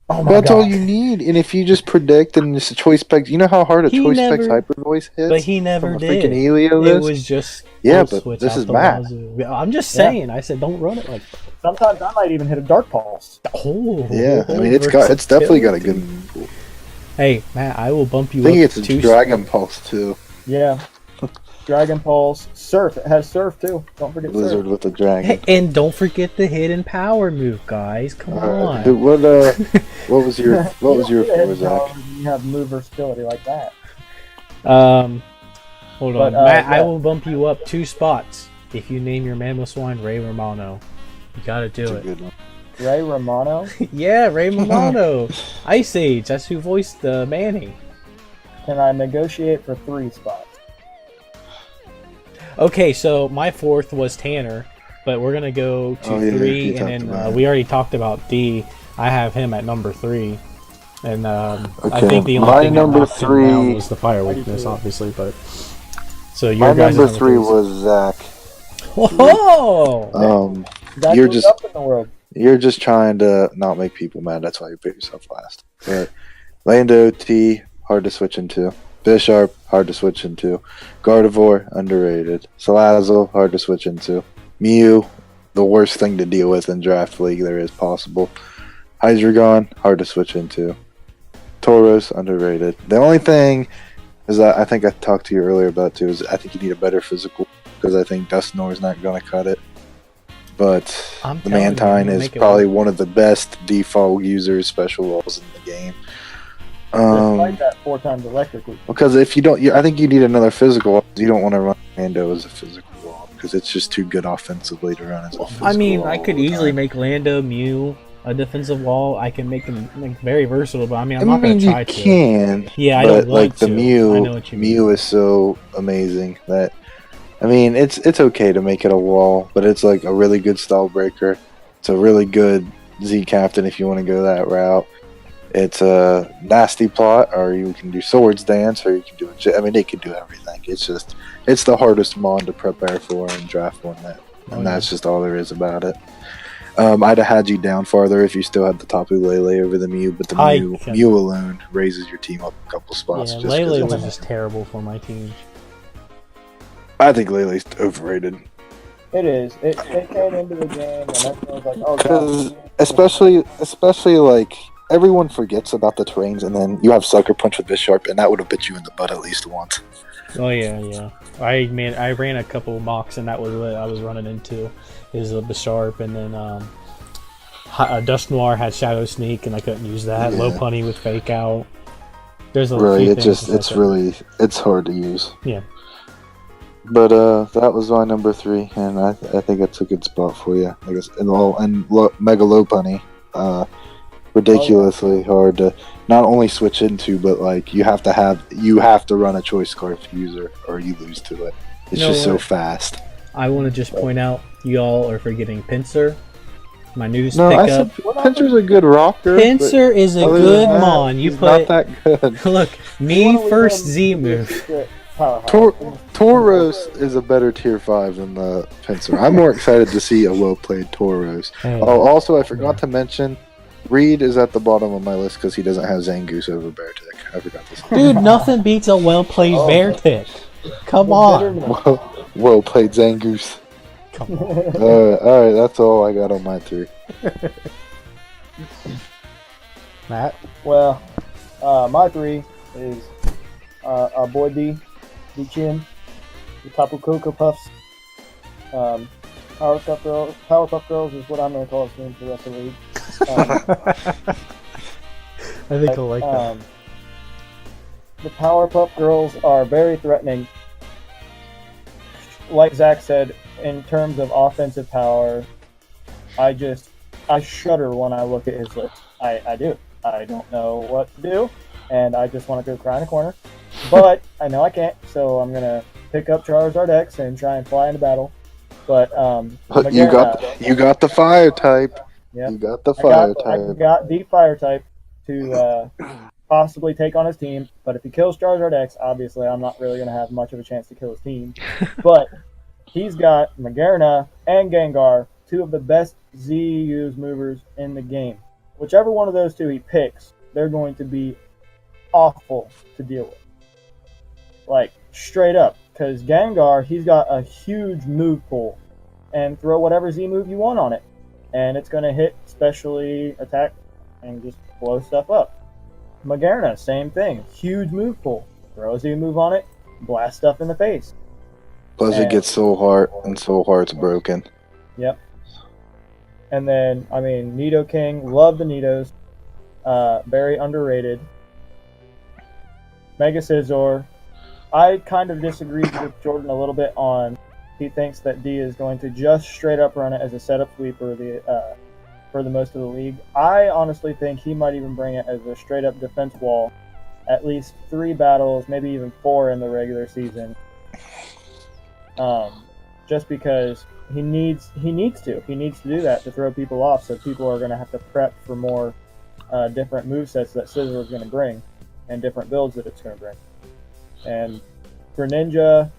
B: Oh my
C: That's
B: God.
C: all you need. And if you just predict and just choice specs, you know how hard a choice specs hyper voice hits?
A: But he never did.
C: Freaking Heliolisk?
A: It was just
C: but this is Matt.
A: I'm just saying. I said don't run it like that.
B: Sometimes I might even hit a Dark Pulse.
A: Oh.
C: Yeah, I mean it's definitely got a good.
A: Hey, Matt, I will bump you
C: I think
A: up.
C: it's a Dragon Pulse too.
B: Yeah. Dragon Pulse, Surf. It has Surf too. Don't forget
C: Blizzard
B: Surf.
C: with the dragon.
A: And don't forget the hidden power move, guys. Come on.
C: What was your four, Zach?
B: You have move versatility like that.
A: Hold on, Matt.
B: Yeah.
A: I will bump you up 2 spots if you name your Mamoswine Ray Romano. You gotta do
C: That's a
A: it.
C: good one.
B: Ray Romano.
A: Yeah, Ray Romano. Ice Age. That's who voiced the Manny.
B: Can I negotiate for 3 spots?
A: Okay, so my 4th was Tanner, but we're gonna go to 3, and then we already talked about D. I have him at number 3, and I think the only thing
C: number
A: that knocked him
C: 3
A: down was the fire weakness, obviously. But so your
C: my
A: guys'
C: number 3 was Zach.
A: Whoa!
B: That's
C: You're
B: what's
C: just
B: up in the world.
C: you're just trying to not make people mad. That's why you put yourself last. But Lando T, hard to switch into. Bisharp, hard to switch into. Gardevoir, underrated. Salazzle, hard to switch into. Mew, the worst thing to deal with in Draft League there is possible. Hydreigon, hard to switch into. Tauros, underrated. The only thing is that I think I talked to you earlier about too is I think you need a better physical because I think Dusknoir is not going to cut it. But the Mantine is probably one of the best default users special walls in the game.
B: Despite that 4 times electrically.
C: Because if you don't, I think you need another physical. You don't want to run Lando as a physical wall because it's just too good offensively to run as a physical
A: I mean,
C: wall
A: I could
C: all the
A: easily
C: time.
A: make Lando, Mew a defensive wall. I can make them very versatile, but I mean, I'm not going to try to.
C: You can.
A: Yeah, I
C: but
A: don't want
C: like the
A: to.
C: Mew,
A: I know what you mean.
C: Mew is so amazing that I mean, it's okay to make it a wall, but it's like a really good style breaker. It's a really good Z captain if you want to go that route. It's a nasty plot, or you can do Swords Dance, or you can do it. I mean, they can do everything. It's just it's the hardest mon to prepare for in Draft 1 net, and that's just all there is about it. I'd have had you down farther if you still had the Tapu Lele over the Mew, but the Mew alone raises your team up a couple spots.
A: Yeah,
C: just
A: Lele was just terrible for my team.
C: I think Lele's overrated.
B: It is. It came into the game, and everyone was like, "Oh god."
C: Especially like everyone forgets about the terrains, and then you have Sucker Punch with Bisharp, and that would have bit you in the butt at least once.
A: Oh yeah. I ran a couple mocks, and that was what I was running into. Is a Bisharp, and then Dusknoir had Shadow Sneak, and I couldn't use that.
C: Yeah.
A: Lopunny with Fake Out. There's a
C: Really,
A: few
C: it
A: things
C: just it's hard to use.
A: Yeah.
C: But that was my number 3, and I think that's a good spot for you. I guess Mega Lopunny, ridiculously hard to not only switch into, but like you have to run a Choice Scarf user or you lose to it. It's just so fast.
A: I want to just point out y'all are forgetting Pinsir. My newest
C: No, I
A: pickup.
C: said Pinsir's a good rocker.
A: Pinsir is a good mon. You
C: not that good.
A: Look, me first Z move.
C: Tauros is a better tier 5 than the Pinsir. I'm more excited to see a well-played Tauros.
A: Hey.
C: Oh, also, I forgot to mention, Reed is at the bottom of my list because he doesn't have Zangoose over Beartick. I forgot to say.
A: Dude, nothing beats a well-played Beartick. Come on.
C: Well-played Zangoose.
A: Come on.
C: Alright, that's all I got on my 3.
A: Matt?
B: Well, my 3 is our boy D-Chin, the Tapu Koko Puffs. Powerpuff Girls is what I'm going to call his name for the rest of the league.
A: I think I'll like that.
B: The Powerpuff Girls are very threatening. Like Zach said, in terms of offensive power, I shudder when I look at his list. I do. I don't know what to do, and I just want to go cry in a corner. But I know I can't, so I'm going to pick up Charizard X and try and fly into battle. But
C: you got the fire type.
B: Yeah.
C: You got the fire type.
B: I got the fire type to possibly take on his team. But if he kills Charizard X, obviously I'm not really going to have much of a chance to kill his team. But he's got Magearna and Gengar, 2 of the best Z-use movers in the game. Whichever one of those 2 he picks, they're going to be awful to deal with. Like, straight up. Because Gengar, he's got a huge move pool. And throw whatever Z move you want on it. And it's going to hit specially attack and just blow stuff up. Magearna, same thing. Huge move pool. Throw a Z move on it, blast stuff in the face.
C: Plus, it gets Soul Heart, and Soul Heart's broken.
B: Yep. And then, I mean, Nidoking, love the Nidos. Very underrated. Mega Scizor. I kind of disagree with Jordan a little bit on. He thinks that D is going to just straight up run it as a setup sweeper for the most of the league. I honestly think he might even bring it as a straight up defense wall. At least 3 battles, maybe even 4 in the regular season. Just because he needs to do that to throw people off, so people are going to have to prep for more different movesets that Scizor is going to bring, and different builds that it's going to bring. And Greninja,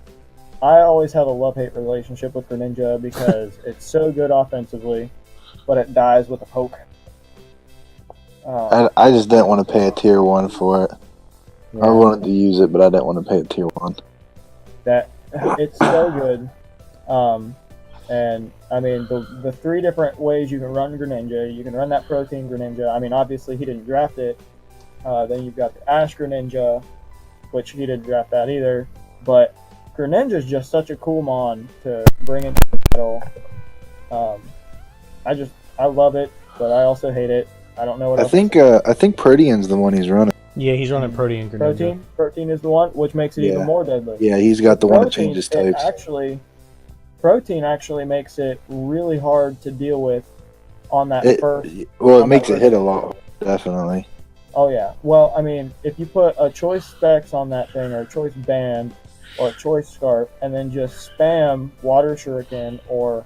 B: I always have a love-hate relationship with Greninja because it's so good offensively, but it dies with a poke.
C: I just didn't want to pay a tier 1 for it.
B: Yeah.
C: I wanted to use it, but I didn't want to pay a tier 1.
B: That it's so good. And I mean, the 3 different ways you can run Greninja. You can run that Protein Greninja. I mean, obviously he didn't draft it. Then you've got the Ash Greninja, which he didn't draft that either. But Greninja is just such a cool mon to bring into the battle. I love it, but I also hate it. I don't know what else.
C: I think Protean's the one he's running.
A: Yeah, he's running Protean Greninja.
B: Protein is the one, which makes it even more deadly.
C: Yeah, he's got the one that changes types.
B: Protein actually makes it really hard to deal with on that first.
C: Well, it makes it hit a lot, definitely.
B: Oh yeah. Well, I mean, if you put a choice specs on that thing, or a choice band, or a choice scarf, and then just spam Water Shuriken or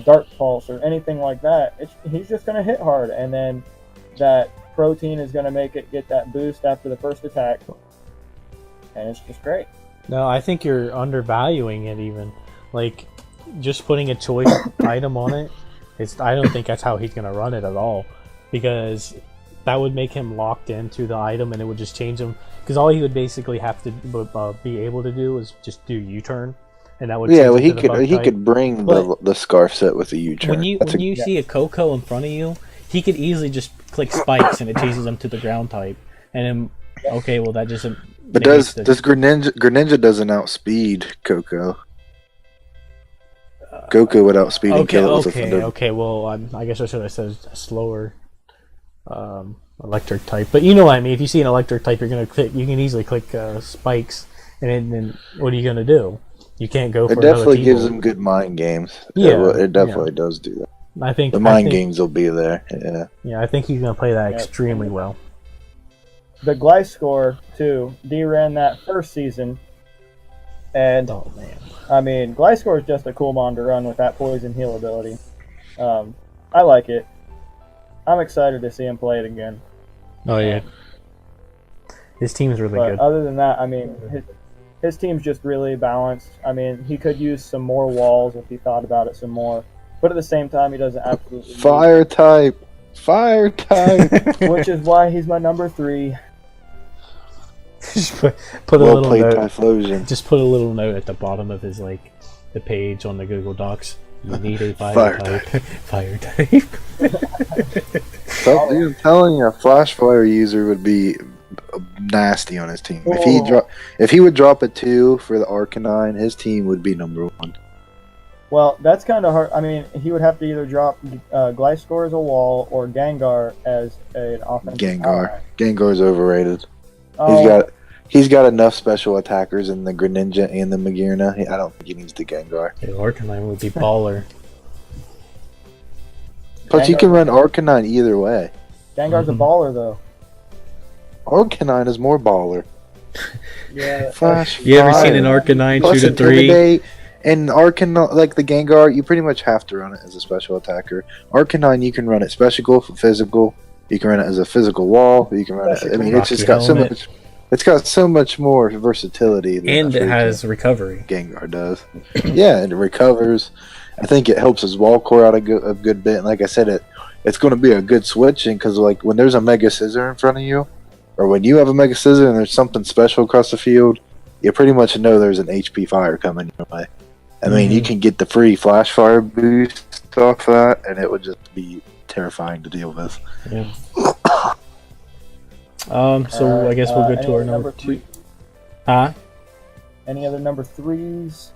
B: Dark Pulse or anything like that, he's just going to hit hard, and then that Protein is going to make it get that boost after the first attack, and it's just great.
A: No, I think you're undervaluing it even. Like, just putting a choice item on it, I don't think that's how he's going to run it at all, because that would make him locked into the item, and it would just change him, because all he would basically have to be able to do is just do U-turn, and that would
C: he could bring the scarf set with the U-turn.
A: When you see a Coco in front of you, he could easily just click spikes and it chases him to the ground type, and then that just.
C: But does Greninja doesn't outspeed Coco? Goku would outspeed and kill it with a thunder.
A: Okay, well, I guess I should have said a slower electric type. But you know what I mean. If you see an electric type, you can easily click spikes, and then what are you gonna do? You can't go for
C: it. Definitely gives them good mind games. Yeah, it definitely does do that.
A: I think
C: the mind games will be there. Yeah.
A: Yeah, I think he's gonna play that extremely well.
B: The Gliscor too. D ran that first season, and
A: oh man.
B: I mean, Gliscor is just a cool mon to run with that poison heal ability. I like it. I'm excited to see him play it again.
A: Oh yeah, his team's really good.
B: Other than that, I mean, his team's just really balanced. I mean, he could use some more walls if he thought about it some more, but at the same time, he doesn't absolutely
C: fire type,
B: which is why he's my number 3.
A: Just put a little note. Typhlosion. Just put a little note at the bottom of his the page on the Google Docs. You need a fire type. Fire type.
C: So, dude, I'm telling you, a Flash Fire user would be nasty on his team. If he would drop a 2 for the Arcanine, his team would be number 1.
B: Well, that's kind of hard. I mean, he would have to either drop Gliscor as a wall or Gengar as an offensive.
C: Gengar's overrated. He's got enough special attackers in the Greninja and the Magearna. I don't think he needs the Gengar.
A: The Arcanine would be baller.
C: But you can run Arcanine either way.
B: Gengar's a baller, though.
C: Arcanine is more baller.
B: Yeah.
A: You ever seen an Arcanine shoot a 3?
C: And Arcanine, like the Gengar, you pretty much have to run it as a special attacker. Arcanine, you can run it special, physical. You can run it as a physical wall. You can run it. I mean, it's just got so much. It's got so much more versatility.
A: And it has recovery.
C: Gengar does. Yeah, and it recovers. I think it helps his wall core out a good bit. And like I said, it's going to be a good switching because like when there's a Mega Scissor in front of you, or when you have a Mega Scissor and there's something special across the field, you pretty much know there's an HP Fire coming your way. I mean, you can get the free Flash Fire boost off that, and it would just be terrifying to deal with.
A: Yeah. So I guess we'll go to our number 2. Huh?
B: Any other number 3s?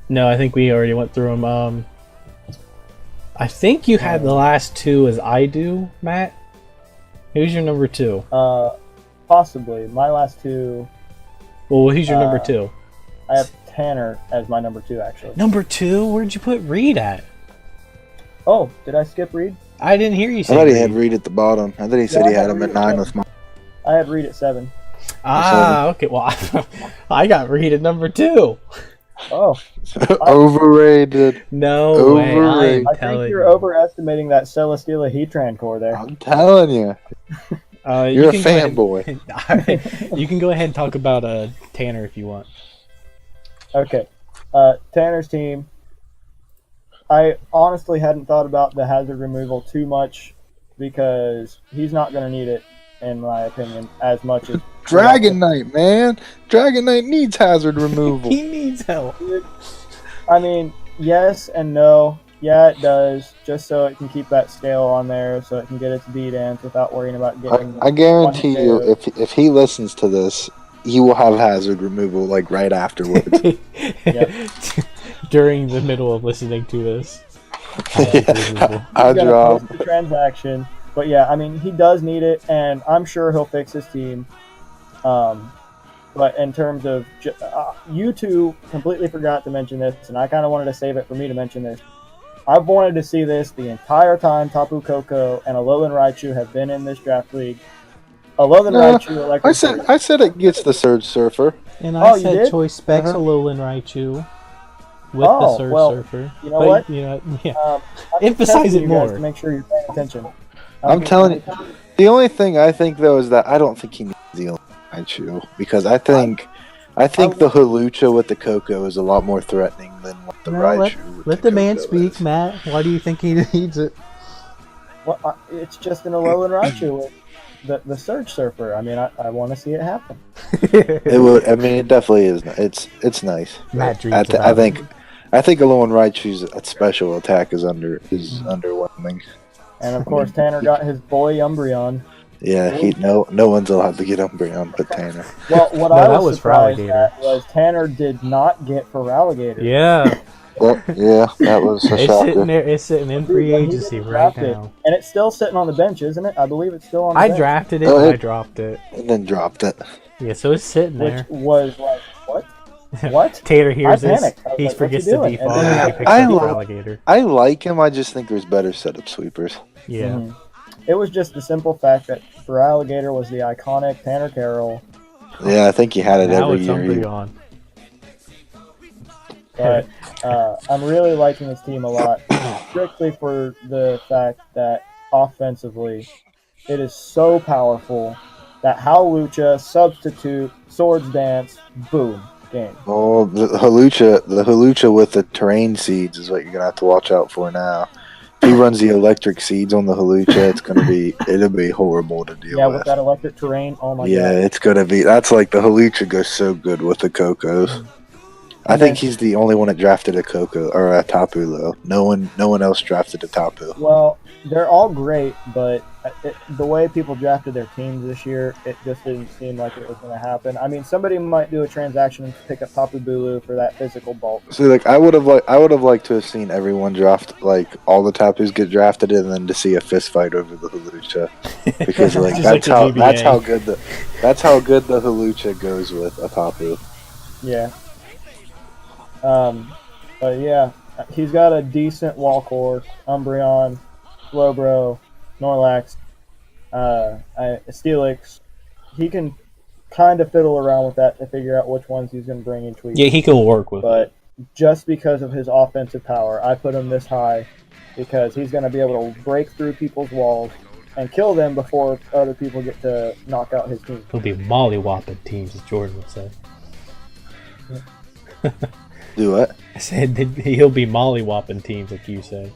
A: No, I think we already went through them. I think you had the last two as I do, Matt. Who's your number 2?
B: Possibly. My last 2...
A: Well, who's your number 2?
B: I have Tanner as my number 2, actually.
A: Number 2? Where'd you put Reed at?
B: Oh, did I skip Reed?
A: I didn't hear you say
C: I thought he
A: Reed.
C: had Reed at the bottom. I thought he said he had him at 9 with mine.
B: I had Reed at 7.
A: Ah, okay. Well, I got Reed at number 2.
B: Oh.
C: Overrated.
A: No way.
C: Overrated.
B: I think you're overestimating that Celesteela Heatran core there.
C: I'm telling you. You're a fanboy.
A: You can go ahead and talk about Tanner if you want.
B: Okay. Tanner's team. I honestly hadn't thought about the hazard removal too much because he's not going to need it, in my opinion, as much as...
C: Dragon Knight, man. Dragon Knight needs hazard removal.
A: He needs help.
B: I mean, yes and no. Yeah, it does, just so it can keep that scale on there, so it can get its B-dance without worrying about getting...
C: I guarantee you, if he listens to this, he will have hazard removal, like, right afterwards.
A: During the middle of listening to this.
C: I dropped
B: the transaction. But yeah, I mean, he does need it, and I'm sure he'll fix his team. But in terms of... you two completely forgot to mention this, and I kind of wanted to save it for me to mention this. I've wanted to see this the entire time Tapu Koko and Alolan Raichu have been in this draft league. Alolan Raichu...
C: I said it gets the Surge Surfer.
A: And I said Choice Specs Alolan Raichu with the Surge Surfer.
B: You know what?
A: You know, emphasize it more.
B: To make sure you're paying attention.
C: I'm telling you, the only thing I think though is that I don't think he needs the Raichu because I think the Hawlucha with the Koko is a lot more threatening than what the Raichu.
A: Let the man speak, Matt. Why do you think he needs it?
B: Well, it's just an Alolan Raichu with the Surge Surfer. I mean, I want to see it happen.
C: It would. I mean, it definitely is. It's nice.
A: Matt dreams
C: I think Alolan Raichu's special attack is underwhelming.
B: And of course, Tanner got his boy Umbreon.
C: Yeah, no one's allowed to get Umbreon but Tanner.
B: Well, what I was surprised at was Tanner did not get Feraligatr.
A: Yeah.
C: Well, yeah, that was a shocker.
A: It's sitting in free agency right now.
B: And it's still sitting on the bench, isn't it? I believe it's still on the bench.
A: I drafted it and I dropped it.
C: And then dropped it.
A: Yeah, so it's sitting there.
B: Which was like, what? What?
A: Tater hears this. He
B: like,
A: forgets to default and he picks up Feraligatr.
C: I like him, I just think there's better setup sweepers.
A: Yeah.
B: Mm-hmm. It was just the simple fact that Feraligatr was the iconic Tanner Carroll.
C: Yeah, I think he had it
A: now
C: every
A: it's
C: year.
A: Umbreon.
B: But I'm really liking his team a lot, strictly for the fact that offensively, it is so powerful that Hawlucha, Substitute, Swords Dance, boom, game.
C: Oh, the Hawlucha with the terrain seeds is what you're gonna have to watch out for now. If he runs the electric seeds on the Hawlucha, it'll be horrible to deal with.
B: Yeah, with that electric terrain, oh my god.
C: Yeah, it's gonna be. That's like the Hawlucha goes so good with the Kokos. I think he's the only one that drafted a Koko or a Tapu though. No one else drafted a Tapu.
B: Well, they're all great, but the way people drafted their teams this year, it just didn't seem like it was going to happen. I mean, somebody might do a transaction and pick up Tapu Bulu for that physical bulk.
C: So like, I would have liked to have seen everyone draft, like all the Tapus get drafted, and then to see a fist fight over the Hawlucha, because like that's how good the Hawlucha goes with a Tapu.
B: Yeah. But yeah, he's got a decent wall core, Umbreon, Slowbro, Snorlax, Steelix. He can kind of fiddle around with that to figure out which ones he's going to bring each week.
A: Yeah, he can work with
B: it. But just because of his offensive power, I put him this high because he's going to be able to break through people's walls and kill them before other people get to knock out his team.
A: He'll be molly-whopping teams, as Jordan would say.
C: Do what?
A: I said that he'll be molly-whopping teams, like you say.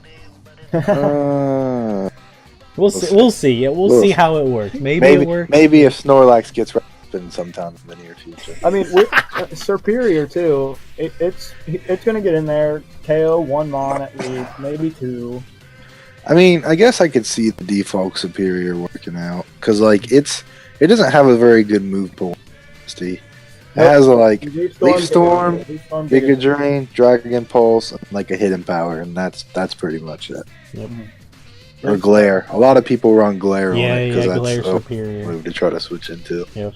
A: We'll see. Yeah, we'll see how it works. Maybe it works.
C: Maybe if Snorlax gets in sometime in the near future.
B: I mean, with Superior too, it's going to get in there. KO 1 Mon at least, maybe 2.
C: I mean, I guess I could see the default Superior working out because like it doesn't have a very good move pool. It has like
B: Leaf
C: Storm,
B: Giga
C: Giga Drain, Dragon Pulse, and like a hidden power, and that's pretty much it.
A: Yep.
C: Or Glare. A lot of people run Glare on it because
A: Glare's
C: that's
A: superior.
C: move to try to switch into.
A: Yep.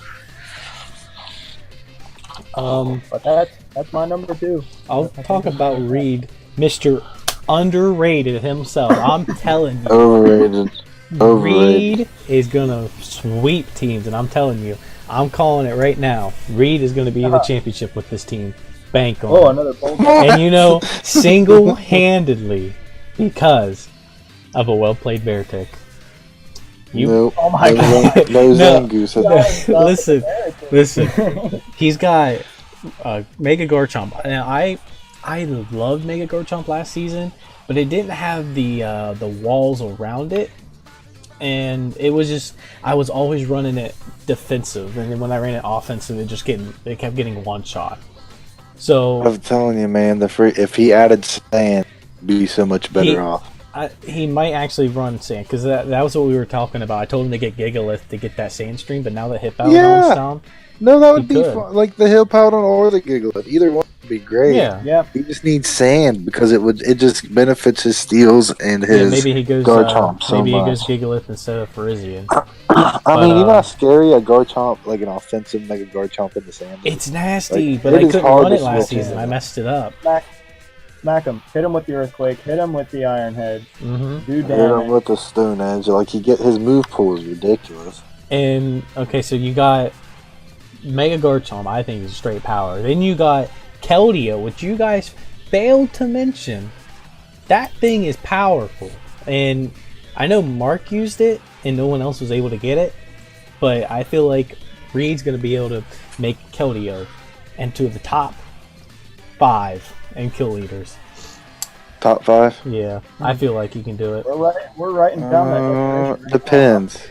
B: But that's my number 2.
A: I'll talk about Reed, Mr. Underrated himself. I'm telling you.
C: Overrated.
A: Reed is gonna sweep teams, and I'm telling you, I'm calling it right now. Reed is gonna be in the championship with this team. Bank on.
B: Oh, another bold.
A: And you know, single-handedly, because of a well-played Beartic.
C: Nope.
B: Oh my
C: God. No Zangoose.
A: Listen. He's got Mega Garchomp. Now, I loved Mega Garchomp last season, but it didn't have the walls around it, and it was just I was always running it defensive, and then when I ran it offensive, it kept getting one shot. So
C: I'm telling you, man, if he added sand, it'd be so much better off.
A: He might actually run sand, because that was what we were talking about. I told him to get Gigalith to get that sand stream, but now that Hippowdon's down,
C: no, that would be fun. Like the Hippowdon or the Gigalith. Either one would be great.
A: Yeah.
C: He just needs sand because it just benefits his steals and his
A: maybe he goes
C: Garchomp so
A: maybe
C: much.
A: he goes Gigalith instead of Parisian.
C: I mean, you know how scary a Garchomp, like an offensive Mega Garchomp in the sand is?
A: It's nasty,
C: Like,
A: but
C: it
A: I
C: is
A: couldn't
C: hard
A: run
C: to
A: it last
C: switch
A: season.
C: in.
A: I messed it up.
B: Smack him. Hit him with the Earthquake. Hit him with the Iron Head.
A: Mm-hmm.
B: Do
C: Hit him
B: damage.
C: with the Stone Edge. Like his move pool is ridiculous.
A: And okay, so you got Mega Garchomp, I think is straight power. Then you got Keldeo, which you guys failed to mention. That thing is powerful. And I know Mark used it and no one else was able to get it, but I feel like Reed's going to be able to make Keldeo into the top 5 and kill leaders.
C: Top 5?
A: Yeah, I feel like he can do it.
B: We're writing down that.
C: Depends.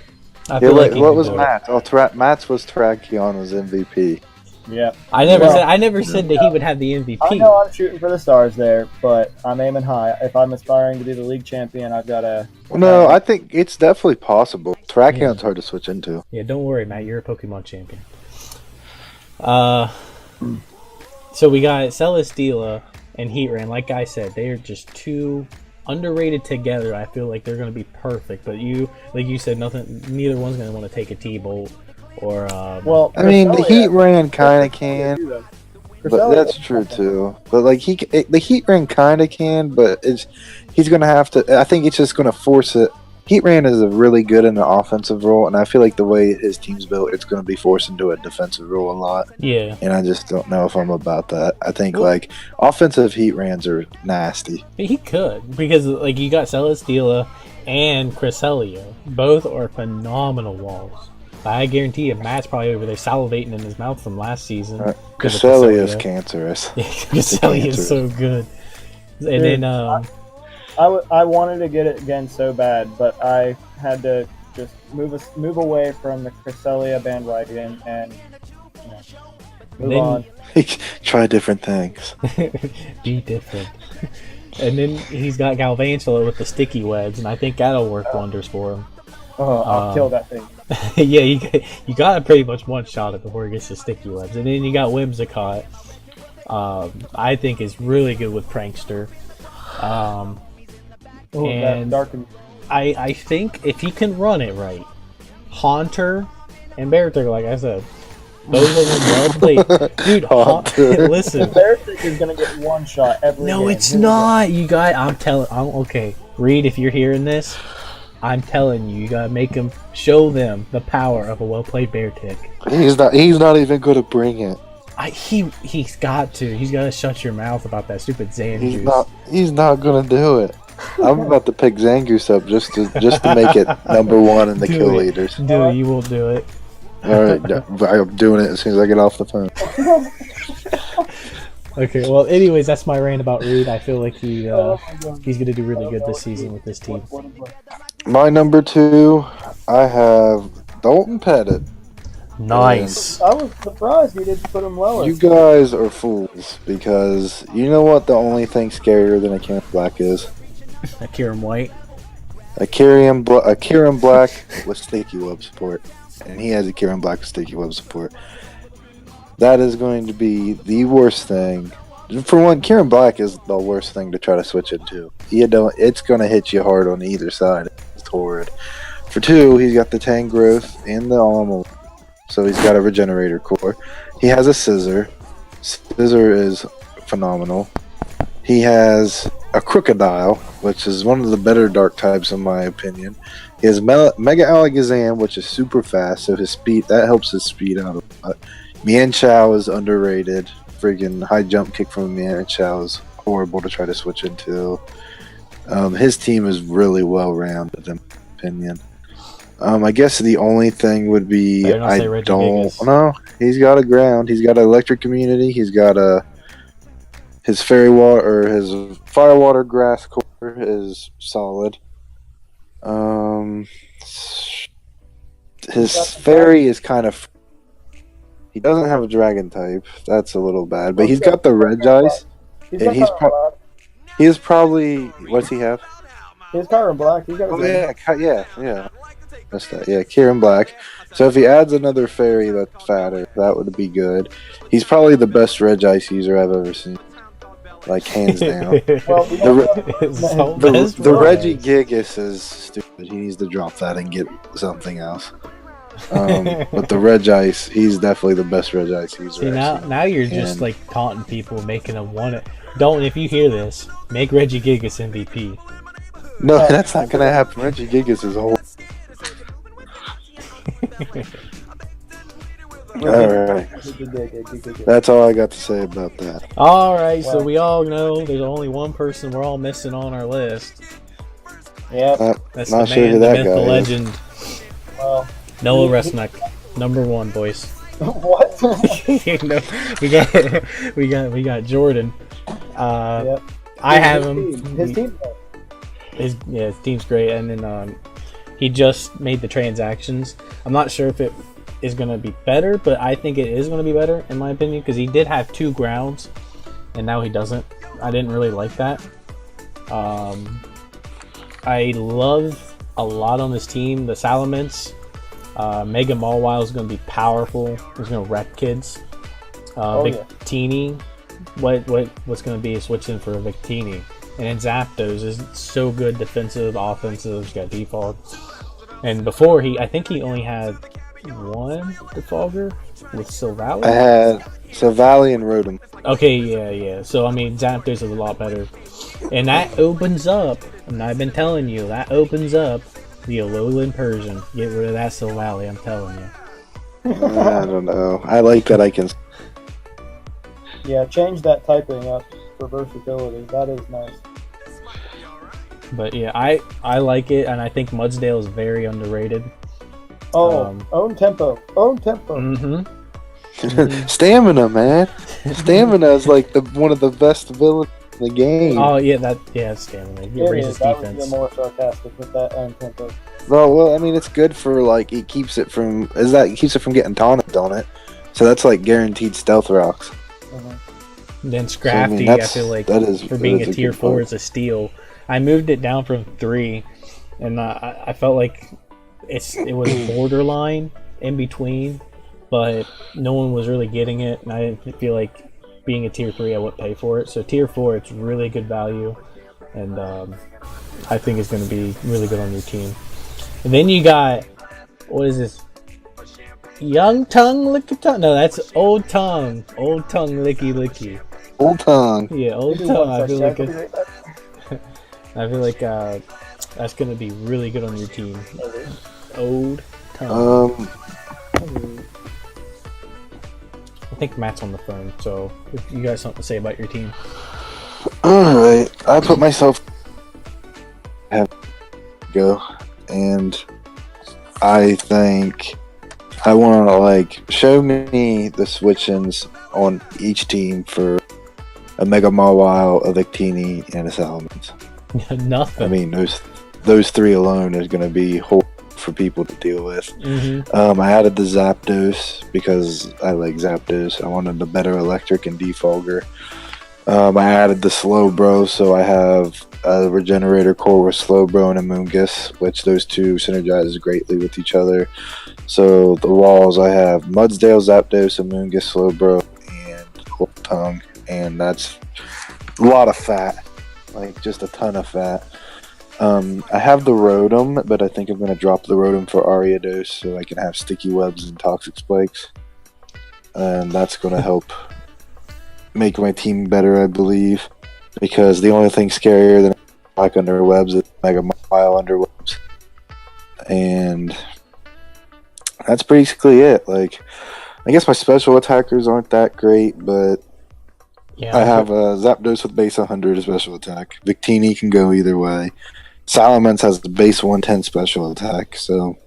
A: I feel like he
C: what
A: can
C: was
A: do it.
C: Matt's? Oh, Matt's was Terrakiana's MVP.
B: Yeah.
A: I never said that he would have the MVP.
B: I know I'm shooting for the stars there, but I'm aiming high. If I'm aspiring to be the league champion, I've got to.
C: No, I think it's definitely possible. Terrakion's hard to switch into.
A: Yeah, don't worry, Matt. You're a Pokemon champion. So we got Celesteela and Heatran. Like I said, they are just too underrated together. I feel like they're going to be perfect. But like you said, neither one's going to want to take a T-Bolt or.
B: Well,
C: I mean, the Heatran kind of can, but that's true too. But like the Heatran kind of can, but he's going to have to. I think it's just going to force it. Heatran is really good in the offensive role, and I feel like the way his team's built, it's going to be forced into a defensive role a lot.
A: Yeah.
C: And I just don't know if I'm about that. I think like offensive Heatrans are nasty.
A: He could, because like you got Celesteela and Cresselia. Both are phenomenal walls. I guarantee you, Matt's probably over there salivating in his mouth from last season.
C: Cresselia is cancerous.
A: Cresselia is so good. And then
B: I wanted to get it again so bad, but I had to just move away from the Cresselia bandwagon and move on.
C: Try different things.
A: Be different. And then he's got Galvantula with the sticky webs, and I think that'll work wonders for him.
B: Oh, I'll kill that thing.
A: Yeah, you got to pretty much one-shot it before he gets the sticky webs. And then you got Whimsicott. I think is really good with Prankster. And I think if he can run it right, Haunter and Beartic, like I said, those of them well played. Dude, listen.
B: Beartic is gonna get one shot every game.
A: It's not. You got. Okay, Reed, if you're hearing this, I'm telling you, you gotta make him show them the power of a well played Beartic.
C: He's not even gonna bring it.
A: He's got to. He's got to shut your mouth about that stupid Zangoose.
C: He's not gonna do it. I'm about to pick Zangoose up just to make it number 1 in the kill leaders.
A: Do it. You will do it.
C: All right, I'm doing it as soon as I get off the phone.
A: Okay. Well, anyways, that's my rant about Reed. I feel like he's gonna do really good this season with this team.
C: My number 2, I have Dalton Pettit.
A: Nice.
B: I was surprised you didn't put him lower.
C: You guys are fools because you know what the only thing scarier than a Kyurem Black is?
A: A Kyurem White.
C: A Kyurem Black with Sticky Web support. And he has a Kyurem Black with Sticky Web support. that is going to be the worst thing. For one, Kieran Black is the worst thing to try to switch into. It's going to hit you hard on either side. It's horrid. For two, he's got the Tangrowth and the Alma, so he's got a Regenerator Core. He has a Scissor. Scissor is phenomenal. He has a Crocodile, which is one of the better Dark types in my opinion. He has Mega Alakazam, which is super fast, so his speed, that helps his speed out a lot. Mienshao is underrated. Friggin' high jump kick from Mienshao is horrible to try to switch into. His team is really well rounded in my opinion. I guess the only thing would be I don't know. He's got a ground. He's got an electric immunity. He's got his fairy water or his firewater grass core is solid. His fairy is kind of. He doesn't have a dragon type. That's a little bad. But he's got the Regice. And he is probably. What's he have?
B: He has Kyron Black. He's got
C: yeah. That's that. Yeah, Kieran Black. So if he adds another fairy that's fatter, that would be good. He's probably the best Regice user I've ever seen. Like, hands down.
B: Well,
C: the Regigigas is stupid. He needs to drop that and get something else. But the Regice, he's definitely the best Regice user.
A: See, now you're just like taunting people, making them want it. Don't, if you hear this, make Regigigas MVP.
C: No, that's not gonna happen. Regigigas is whole. Alright. That's all I got to say about that.
A: Alright, so we all know there's only one person we're all missing on our list.
B: Yep.
A: That's
C: not
A: the
C: sure
A: man,
C: who
A: the
C: that
A: myth,
C: guy
A: the
C: is.
A: legend.
B: Well,
A: Noah Resnick, #1, boys.
B: what?
A: No, we got Jordan.
B: Yep.
A: I have him.
B: His team.
A: His team's great, and then he just made the transactions. I'm not sure if it is going to be better, but I think it is going to be better in my opinion because he did have 2 grounds, and now he doesn't. I didn't really like that. I love a lot on this team. The Salamence, Mega Mawile is going to be powerful. He's going to wreck kids. Victini, what's going to be a switch in for a Victini. And then Zapdos is so good defensive, offensive. He's got default. And before I think he only had 1 Defogger with Silvally.
C: I had Silvally and Rotom.
A: Okay, yeah. So I mean, Zapdos is a lot better, and that opens up. And I've been telling you that opens up the Alolan Persian. Get rid of that Silvally. I'm telling you.
C: I don't know. I like that I can.
B: Yeah, change that typing up for versatility. That is nice.
A: But yeah, I like it, and I think Mudsdale is very underrated.
B: Own tempo.
A: Mm-hmm.
C: Stamina, man. Stamina is like one of the best villains in the game.
A: Oh yeah, Stamina. It raises defense.
B: Was more sarcastic with that own tempo.
C: Well, I mean, it's good for like it keeps it from getting taunted on it. So that's like guaranteed stealth rocks.
B: Mm-hmm.
A: Then Scrafty, I feel like for being a tier 4 is a steal. I moved it down from 3, and I felt like it was borderline in between, but no one was really getting it, and I didn't feel like being a tier 3 I would pay for it. So tier 4, it's really good value, and I think it's going to be really good on your team. And then you got, what is this? Young Tongue Licky Tongue? No, that's Old Tongue. Old Tongue Licky Licky.
C: Old Tongue.
A: Yeah, Old Tongue. I feel like that's going to be really good on your team. Old Tongue. I think Matt's on the phone, so if you guys something to say about your team.
C: Alright, I put myself go, and I think I want to like show me the switch-ins on each team for a Mega Mawile, a Victini, and a Salamence.
A: Nothing.
C: I mean, those 3 alone is going to be horrible for people to deal with.
A: Mm-hmm.
C: I added the Zapdos because I like Zapdos. I wanted the better electric and defogger. I added the Slowbro, so I have a Regenerator Core with Slowbro and a Moongus, which those 2 synergize greatly with each other. So the walls, I have Mudsdale, Zapdos, Amoonguss, Slowbro, and Tongue, and that's a lot of fat, like just a ton of fat. I have the Rotom, but I think I'm going to drop the Rotom for Ariados so I can have Sticky Webs and Toxic Spikes. And that's going to help make my team better, I believe. Because the only thing scarier than Black Underwebs is Mega Mile Underwebs. And that's basically it. Like, I guess my special attackers aren't that great, but yeah, I have a Zapdos with base 100 special attack. Victini can go either way. Salamence has the base 110 special attack, so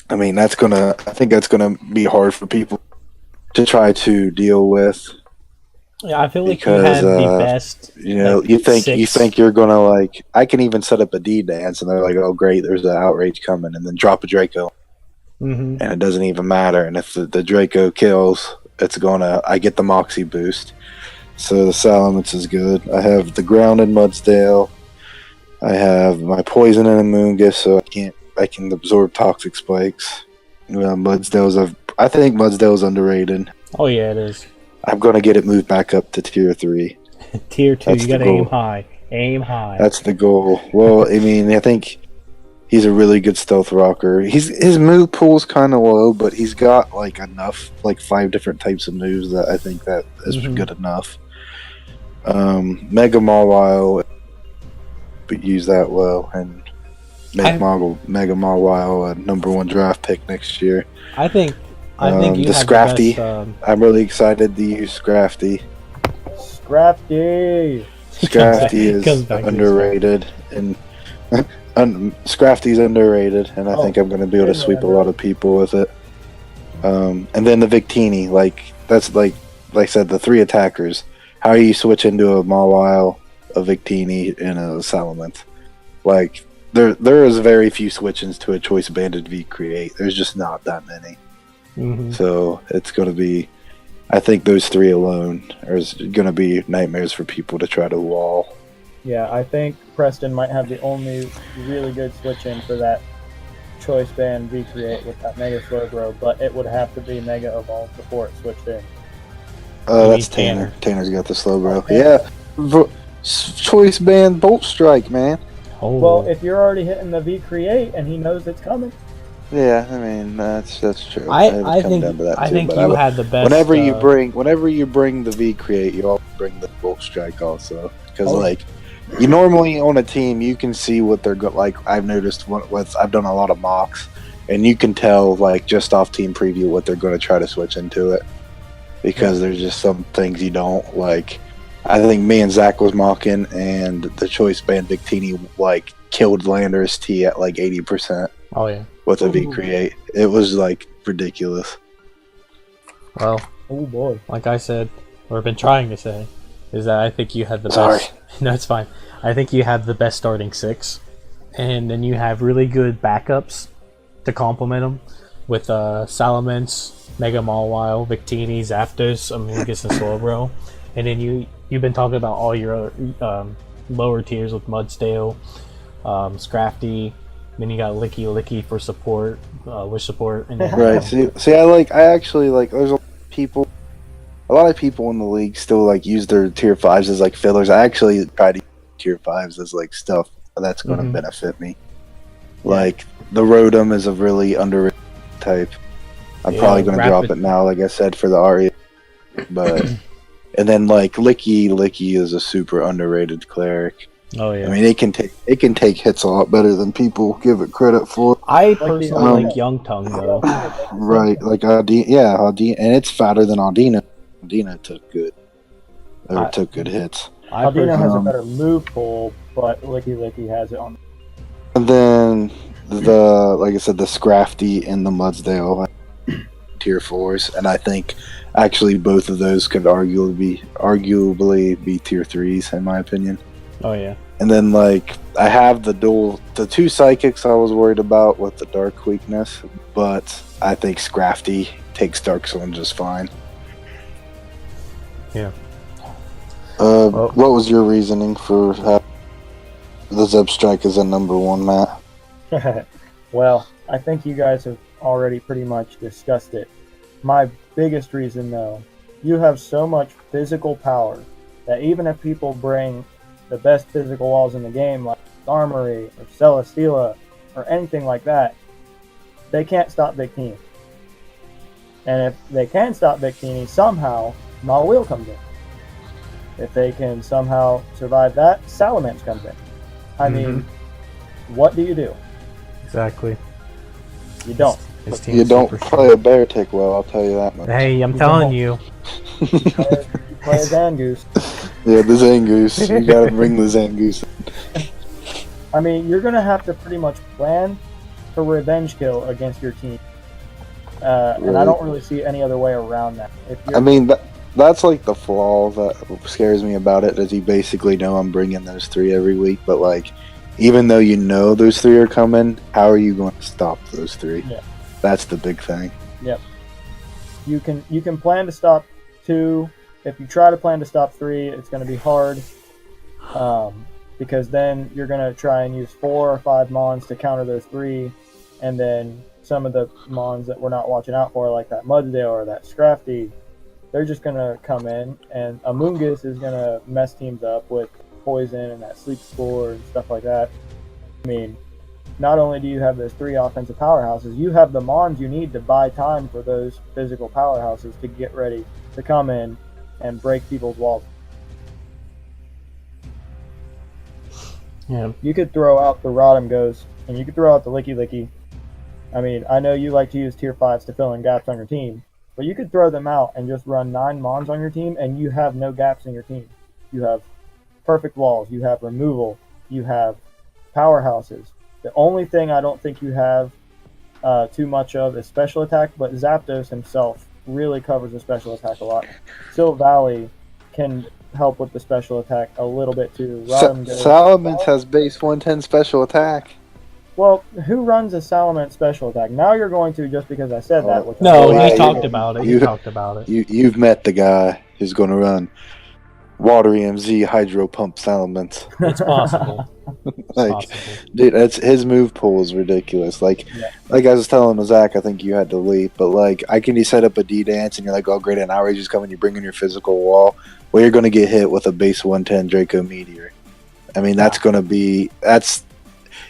C: I mean I think that's gonna be hard for people to try to deal with.
A: Yeah, I feel like you had the best.
C: You know, you think you're gonna like. I can even set up a D dance, and they're like, "Oh, great, there's an outrage coming," and then drop a Draco, and it doesn't even matter. And if the Draco kills, I get the Moxie boost. So the Salamence is good. I have the Grounded Mudsdale. I have my Poison and Amoonguss, so I can absorb Toxic Spikes. I think Mudsdale's underrated.
A: Oh yeah, it is.
C: I'm gonna get it moved back up to tier 3.
A: Tier 2, you gotta aim high. Aim high.
C: That's the goal. Well, I mean, I think he's a really good stealth rocker. His move pool's kind of low, but he's got like enough, like 5 different types of moves that I think that is good enough. Mega Mawile, but use that well and make Mega Mawile a #1 draft pick next year.
A: I think you
C: the Scrafty. I'm really excited to use Scrafty.
B: Scrafty
C: is underrated, and Scrafty's underrated, and I think I'm going to be able to sweep a lot of people with it. And then the Victini, that's like I said, the 3 attackers. How you switch into a Mawile, a Victini, and a Salamence? Like there is very few switch-ins to a Choice Banded V Create. There's just not that many. So it's going to be, I think those 3 alone are going to be nightmares for people to try to wall.
B: Yeah, I think Preston might have the only really good switch-in for that Choice Band V Create with that Mega Slowbro, but it would have to be Mega Evolve before it switched in.
C: Oh, that's Tanner. Tanner's got the Slowbro. Yeah. Choice Band Bolt Strike, man.
A: Oh.
B: Well, if you're already hitting the V Create and he knows it's coming.
C: Yeah, I mean that's true.
A: I think you had the best.
C: Whenever you bring the V Create, you all bring the Bolt Strike also, because you normally on a team you can see what they're like. I've noticed I've done a lot of mocks, and you can tell just off team preview what they're going to try to switch into it, because there's just some things you don't like. I think me and Zach was mocking, and the Choice Band Victini killed Landorus T at 80%.
A: Oh yeah.
C: With a V Create. It was ridiculous.
A: Well,
B: oh boy.
A: Like I said, or I've been trying to say, is that I think you had the best. No, it's fine. I think you have the best starting 6, and then you have really good backups to complement them with Salamence, Mega Mawile, Victini, Zapdos, Amoonguss, and Slowbro. And then you've been talking about all your lower tiers with Mudsdale, Scrafty. Then you got Licky for support, wish support, and then,
C: right. See, I actually there's a lot of people in the league still use their tier 5s as fillers. I actually try to use tier 5s as stuff that's going to benefit me. The Rotom is a really underrated type. I'm probably going to drop it now, like I said, for the Aria, but and then Licky is a super underrated cleric.
A: Oh yeah.
C: I mean, it can take hits a lot better than people give it credit for.
A: I personally like Young Tongue though.
C: Right, Audino, and it's fatter than Audino. Audino took good hits.
B: Audino has a better move pool, but Licky has it on.
C: And then like I said, the Scrafty and the Mudsdale tier 4s, and I think actually both of those could arguably be tier 3s in my opinion.
A: Oh yeah.
C: And then I have the 2 psychics I was worried about with the dark weakness, but I think Scrafty takes Dark Zone just fine.
A: Yeah.
C: What was your reasoning for having the Zeb Strike as a #1, Matt?
B: Well, I think you guys have already pretty much discussed it. My biggest reason, though, you have so much physical power that even if people bring the best physical walls in the game, like Armory or Celesteela or anything like that, they can't stop Victini. And if they can stop Victini, somehow Mawile comes in. If they can somehow survive that, Salamence comes in. I mean, what do you do?
A: Exactly.
B: You don't.
C: You don't play a Beartic well, I'll tell you that much.
A: Hey, I'm telling you.
B: You play a Zangoose.
C: Yeah, the Zangoose. You gotta bring the Zangoose.
B: I mean, you're gonna have to pretty much plan for revenge kill against your team. And I don't really see any other way around that.
C: I mean, that's like the flaw that scares me about it, is you basically know I'm bringing those 3 every week, but like, even though you know those 3 are coming, how are you going to stop those 3?
B: Yeah.
C: That's the big thing.
B: Yep. You can plan to stop 2. If you try to plan to stop 3, it's going to be hard, because then you're going to try and use 4 or 5 Mons to counter those 3, and then some of the Mons that we're not watching out for, like that Mudsdale or that Scrafty, they're just going to come in, and Amoonguss is going to mess teams up with Poison and that Sleep Spore and stuff like that. I mean, not only do you have those 3 offensive powerhouses, you have the Mons you need to buy time for those physical powerhouses to get ready to come in and break people's walls.
A: Yeah.
B: You could throw out the Rotom Ghost, and you could throw out the Licky Licky. I mean, I know you like to use tier 5s to fill in gaps on your team, but you could throw them out and just run 9 Mons on your team, and you have no gaps in your team. You have perfect walls, you have removal, you have powerhouses. The only thing I don't think you have too much of is special attack, but Zapdos himself really covers the special attack a lot. Silt Valley can help with the special attack a little bit too.
C: Salamence has base 110 special attack.
B: Well, who runs a Salamence special attack? Now you're going to, just because I said that. Which
A: No,
C: yeah,
A: he talked about it. He talked about it.
C: You've met the guy who's going to run Water EMZ Hydro Pump Salamence.
A: It's possible.
C: Like, dude, his move pool is ridiculous. Like I was telling Zach, I think you had to leap, but like, you set up a D dance and you're like, oh great, an outrage is coming. You bring in your physical wall. Well, you're going to get hit with a base 110 Draco Meteor. I mean, that's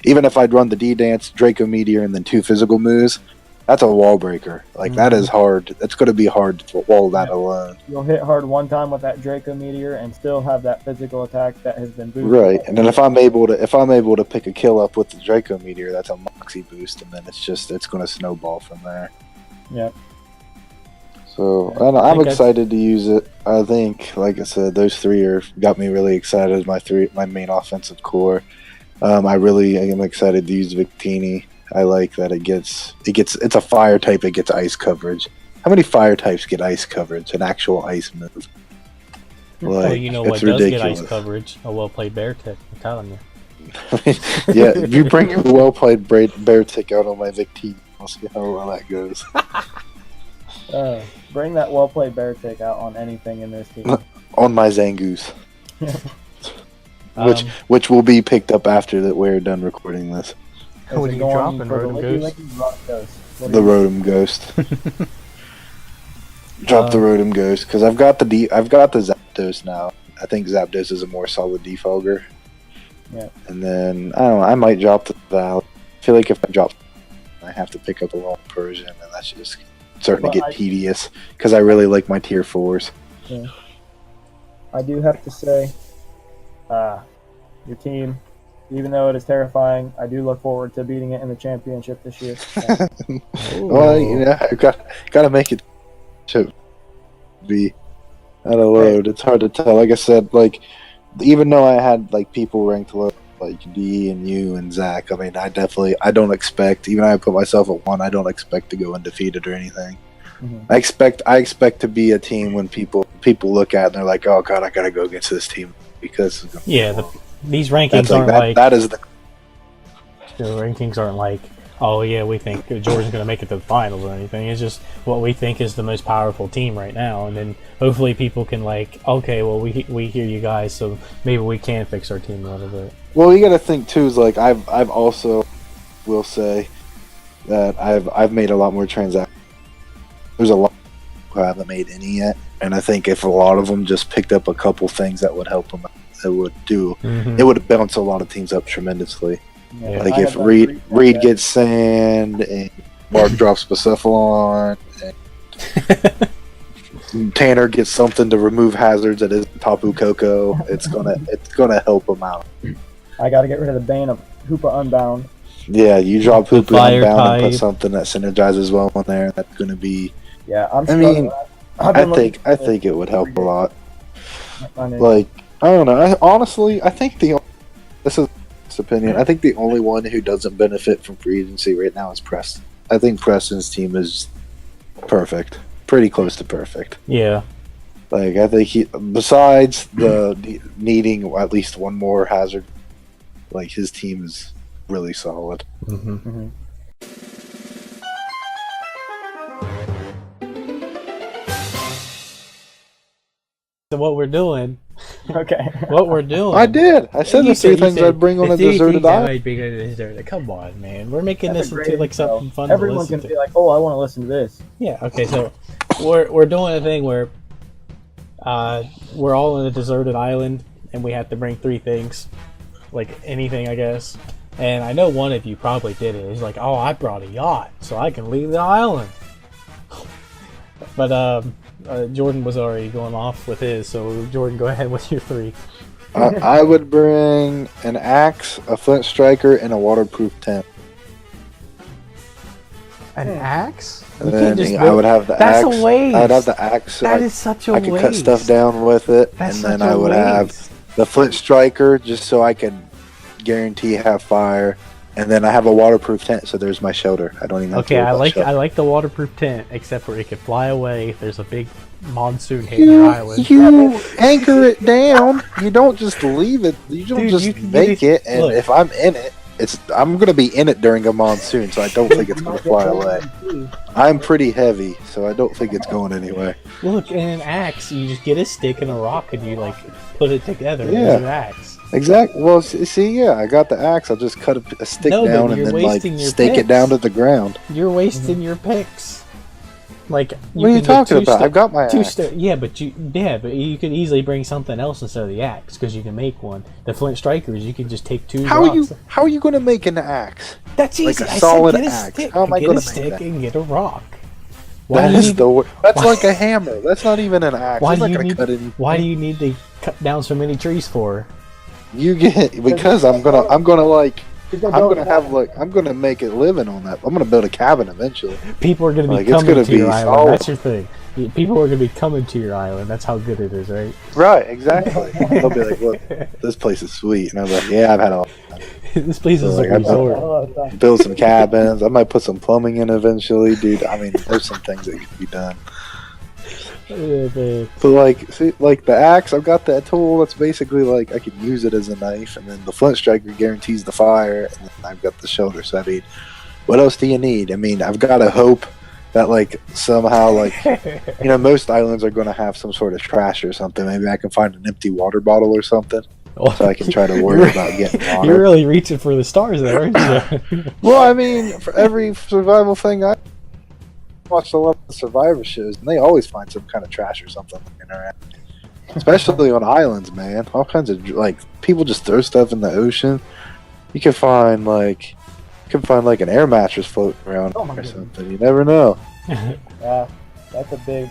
C: even if I'd run the D dance, Draco Meteor, and then 2 physical moves. That's a wall breaker. Like, that is hard. That's going to be hard to wall that alone.
B: You'll hit hard one time with that Draco Meteor and still have that physical attack that has been boosted.
C: Right, and then if I'm able to pick a kill up with the Draco Meteor, that's a Moxie boost, and then it's going to snowball from there.
B: Yep.
C: So I'm excited to use it. I think, like I said, those 3 got me really excited. My main offensive core. I am excited to use Victini. I like that it's a fire type. It gets ice coverage. How many fire types get ice coverage? An actual ice move.
A: Like, well, you know what does get ice coverage? A well-played Beartic. I'm telling you.
C: Yeah, if you bring your well-played Beartic out on my Victini, I'll see how well that goes.
B: Bring that well-played Beartic out on anything in this team.
C: On my Zangoose. Which will be picked up after that we're done recording this.
A: What are you dropping, Rotom Ghost?
C: The Rotom Ghost. Drop the Rotom Ghost, because I've got the Zapdos now. I think Zapdos is a more solid defogger.
B: Yeah.
C: And then I don't know, I might drop the Val. I feel like if I drop, I have to pick up a long Persian, and that's just starting to get tedious because I really like my tier 4s.
B: Yeah. I do have to say, your team, even though it is terrifying, I do look forward to beating it in the championship this year.
C: Well, I gotta make it to be at a load. It's hard to tell. Like I said, like even though I had like people ranked low, like D and you and Zach, I mean, I don't expect. Even though I put myself at 1, I don't expect to go undefeated or anything. Mm-hmm. I expect to be a team when people look at it and they're like, oh god, I gotta go against this team because
A: these rankings aren't
C: like that is the
A: rankings aren't like, oh yeah, we think Jordan's going to make it to the finals or anything. It's just what we think is the most powerful team right now, and then hopefully people can like, okay, well we hear you guys, so maybe we can fix our team a little bit.
C: Well, you got to think too is like I've also will say that I've made a lot more transactions. There's a lot who haven't made any yet, and I think if a lot of them just picked up a couple things that would help them, it would bounce a lot of teams up tremendously.
B: Yeah,
C: like if Reed gets sand and Mark drops Specifalon and Tanner gets something to remove hazards that is Tapu Koko, it's gonna help him out.
B: I got to get rid of the bane of Hoopa Unbound.
C: Yeah, you drop Hoopa
A: Fire
C: Unbound
A: type.
C: and put something that synergizes well in there. That's gonna be.
B: Yeah,
C: I mean, I think it would help a lot. Like, I don't know. I think this is this opinion. I think the only one who doesn't benefit from free agency right now is Preston. I think Preston's team is perfect, pretty close to perfect.
A: Yeah.
C: Like, I think besides the needing at least one more hazard, like his team is really solid.
B: Mm-hmm.
A: So what we're doing?
B: Okay.
A: What we're doing?
C: I did. I said the three things I'd bring on a deserted island.
A: Come on, man. We're making
B: That's
A: this into like something fun.
B: Everyone's gonna be like, "Oh, I want to listen to this."
A: Yeah. Okay. So we're doing a thing where we're all on a deserted island and we have to bring three things, like anything, I guess. And I know one of you probably did it. He's like, "Oh, I brought a yacht, so I can leave the island." But Jordan was already going off with his, so Jordan, go ahead with your three.
C: I would bring an axe, a flint striker, and a waterproof tent.
A: An axe?
C: And then I would have the axe.
A: That's a waste.
C: I would have the axe. So
A: that is such a waste.
C: I could cut stuff down with it,
A: That's
C: and then
A: such a
C: I would
A: waste.
C: have the flint striker just so I could guarantee have fire. And then I have a waterproof tent, so there's my shelter. I don't even have to worry about shelter.
A: I like the waterproof tent, except for it can fly away if there's a big monsoon hitting your island.
C: You anchor it down. You don't just leave it. You don't just make it. And
A: look.
C: if I'm in it, I'm gonna be in it during a monsoon, so I don't think it's gonna fly away. I'm pretty heavy, so I don't think it's going anywhere.
A: Look, in an axe, you just get a stick and a rock, and you like put it together.
C: Yeah.
A: With an axe.
C: Exactly. Well, see, yeah, I got the axe. I'll just cut a stick down and then like stake it down to the ground.
A: You're wasting your picks. Like,
C: what are you talking about? I've got my axe.
A: But you could easily bring something else instead of the axe because you can make one. The flint strikers, you can just take two.
C: How are you going to make an axe?
A: That's easy.
C: Like a solid axe. How am I going to make
A: stick
C: that?
A: And get a rock.
C: That's like a hammer. That's not even an axe.
A: Why
C: Why
A: do you need to cut down so many trees for?
C: Because I'm gonna make a living on that. I'm gonna build a cabin eventually.
A: People are gonna be coming to your island. That's your thing. People are gonna be coming to your island. That's how good it is, right?
C: Right, exactly. They'll be like, "Look, this place is sweet," and I'm like, "Yeah, I've had a."
A: This place is a resort.
C: Build some cabins. I might put some plumbing in eventually, dude. I mean, there's some things that can be done. But like, see, like the axe, I've got that tool. That's basically like I can use it as a knife, and then the flint striker guarantees the fire, and then I've got the shoulder. So I mean, what else do you need? I mean, I've got to hope that like somehow like most islands are going to have some sort of trash or something. Maybe I can find an empty water bottle or something, so I can try to worry about getting water.
A: You're really reaching for the stars there, aren't you?
C: Well, I mean, for every survival thing I watch a lot of Survivor shows, and they always find some kind of trash or something looking around. Especially on islands, man. All kinds of like people just throw stuff in the ocean. You can find like an air mattress floating around or something. You never know.
B: Yeah, that's a big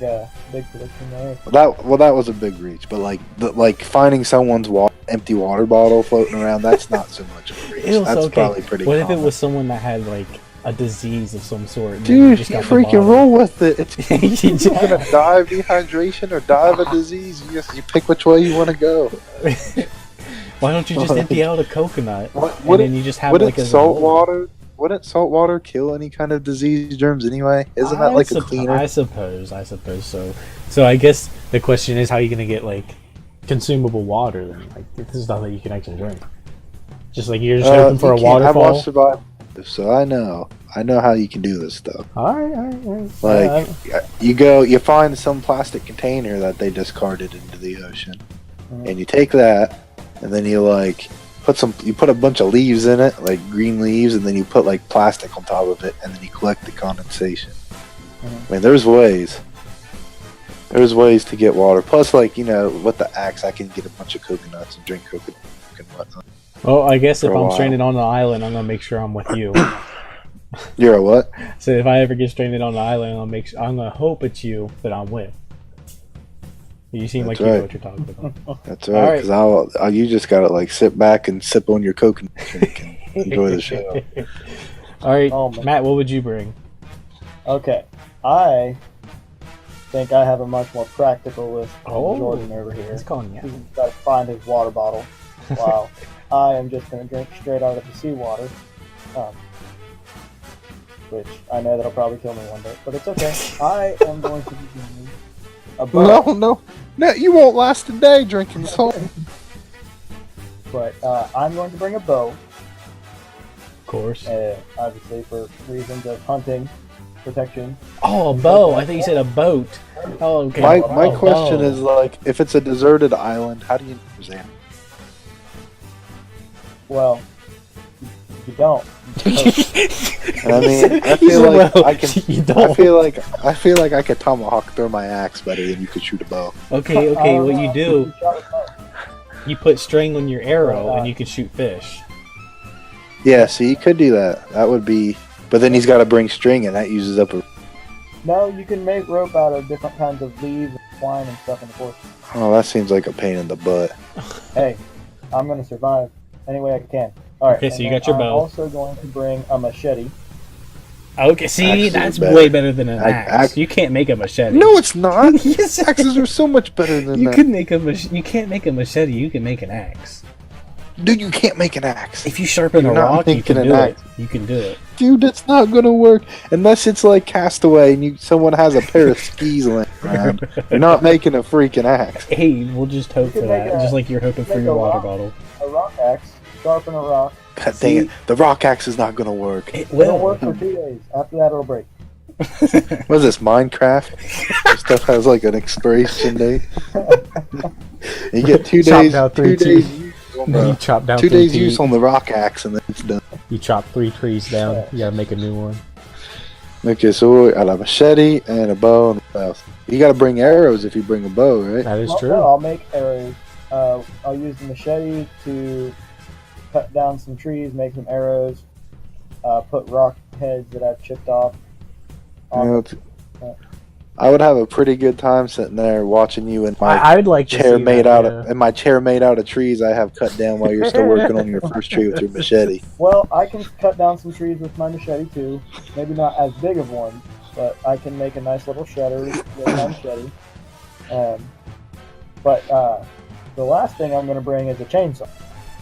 B: prediction there.
C: That was a big reach, but like finding someone's empty water bottle floating around, that's not so much of a reach. That's probably pretty.
A: What
C: common.
A: if it was someone that had like a disease of some sort?
C: Dude, you freaking roll with it. You're gonna die of dehydration or die of a disease. You pick which way you want to go.
A: Why don't you just empty out a coconut and then you just have like a
C: salt water? Wouldn't salt water kill any kind of disease germs anyway? Isn't that like a cleaner?
A: I suppose so. So I guess the question is, how are you gonna get like consumable water then? Like, this is stuff that you can actually drink. Just like you're just hoping for a waterfall.
C: I've watched Survivor, so I know how you can do this stuff.
A: All right.
C: Like you find some plastic container that they discarded into the ocean, and you take that, and then you like you put a bunch of leaves in it, like green leaves, and then you put like plastic on top of it, and then you collect the condensation. I mean, there's ways. There's ways to get water. Plus, like, you know, with the axe, I can get a bunch of coconuts and drink coconut and whatnot.
A: Well, I guess if I'm stranded on the island, I'm gonna make sure I'm with you.
C: You're a what?
A: So if I ever get stranded on the island, I'm gonna hope it's you that I'm with. You seem like you know what you're talking about.
C: That's right. Because you just gotta like sit back and sip on your coconut drink and enjoy the show.
A: All right, Matt, what would you bring?
B: Okay, I think I have a much more practical list than Jordan over here.
A: He's calling you.
B: He's got to find his water bottle. Wow. I am just going to drink straight out of the seawater, which I know that'll probably kill me one day, but it's okay. I am going to be drinking a bow.
C: No, you won't last a day drinking salt.
B: But I'm going to bring a bow.
A: Of course.
B: Obviously for reasons of hunting, protection.
A: Oh, a bow. I think you said a boat. Oh, okay.
C: My question is, like, if it's a deserted island, how do you know?
B: Well, you don't.
C: I mean, I feel like I could tomahawk throw my axe better than you could shoot a bow.
A: Okay. What you do? You put string on your arrow, and you can shoot fish.
C: Yeah, so you could do that. That would be, but then he's got to bring string, and that uses up a.
B: No, you can make rope out of different kinds of leaves and twine and stuff in the forest.
C: Oh, that seems like a pain in the butt.
B: Hey, I'm gonna survive any way I can. All right.
A: Okay, so you got your bow.
B: I'm also going to bring a machete.
A: Okay, see, that's way better than an axe. You can't make a machete.
C: No, it's not.
A: Yes,
C: axes are so much better than
A: you
C: that.
A: You can't make a machete. You can make an axe.
C: Dude, you can't make an axe.
A: If you sharpen a rock, you can do it. You can do it.
C: Dude, that's not gonna work unless it's like Castaway and someone has a pair of skis laying around. You're not making a freaking axe.
A: Hey, we'll just hope for that. Just like you're hoping for your water bottle.
B: A rock axe, sharpen a rock.
C: God dang it, the rock axe is not gonna work.
B: It'll work for 2 days. After that, it'll break.
C: What is this, Minecraft? This stuff has like an expiration date. You get 2 days. 2 days.
A: You chop down
C: 2 days use on the rock axe and then it's done.
A: You chop 3 trees down. You gotta make a new one.
C: Okay, so I have a machete and a bow and what else? You gotta bring arrows if you bring a bow, right?
A: That is true.
B: No, I'll make arrows. I'll use the machete to cut down some trees, make some arrows, put rock heads that I've chipped off.
C: I would have a pretty good time sitting there watching you in my chair made out of trees I have cut down while you're still working on your first tree with your machete.
B: Well, I can cut down some trees with my machete too. Maybe not as big of one, but I can make a nice little shredder with my machete. But the last thing I'm going to bring is a chainsaw.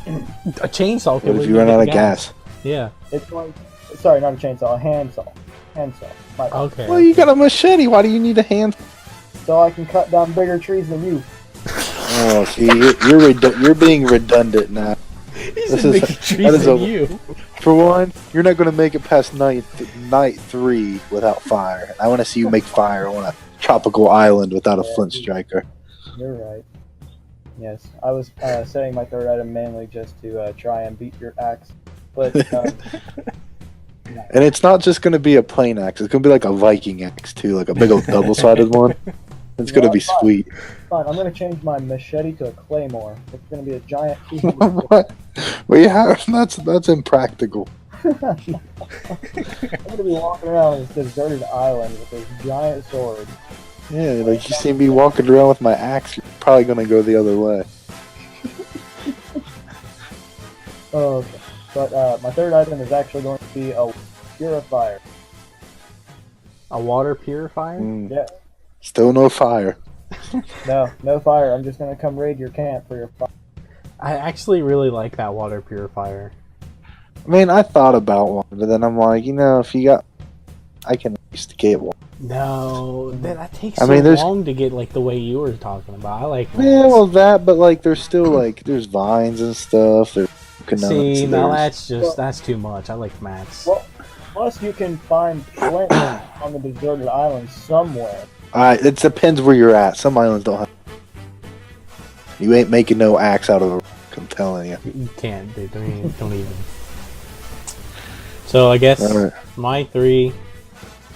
A: A chainsaw?
C: What if you run out of gas?
A: Yeah.
B: It's going. Sorry, not a chainsaw. A handsaw. Handsaw.
A: Okay.
C: Well, you got a machete. Why do you need a hand?
B: So I can cut down bigger trees than you.
C: Oh, see, you're being redundant now.
A: He's bigger trees than you.
C: For one, you're not going to make it past night 3 without fire. I want to see you make fire on a tropical island without a flint striker.
B: You're right. Yes, I was setting my third item mainly just to try and beat your axe, but.
C: And it's not just going to be a plain axe. It's going to be like a Viking axe, too. Like a big old double-sided one. It's going to be sweet.
B: Fine, I'm going to change my machete to a claymore. It's going to be a giant piece.
C: What? Well, yeah, that's impractical.
B: I'm going to be walking around this deserted island with this giant sword.
C: Yeah, like you see me walking around with my axe, you're probably going to go the other way.
B: Oh, okay. But my third item is actually going to be a purifier.
A: A water purifier?
B: Yeah.
C: Still no fire.
B: No fire. I'm just going to come raid your camp for your fire.
A: I actually really like that water purifier.
C: I mean, I thought about one, but then I'm like, if you got... I can at least get one.
A: No, that takes so long to get like the way you were talking about. I like mats.
C: Yeah, well that, but like there's still like there's vines and stuff.
A: See, now that's too much. I like mats.
B: Well, plus you can find flint on the deserted island somewhere.
C: It depends where you're at. Some islands don't have. You ain't making no axe out of a rock. I'm telling you.
A: You can't, dude. Don't even. So I guess my 3.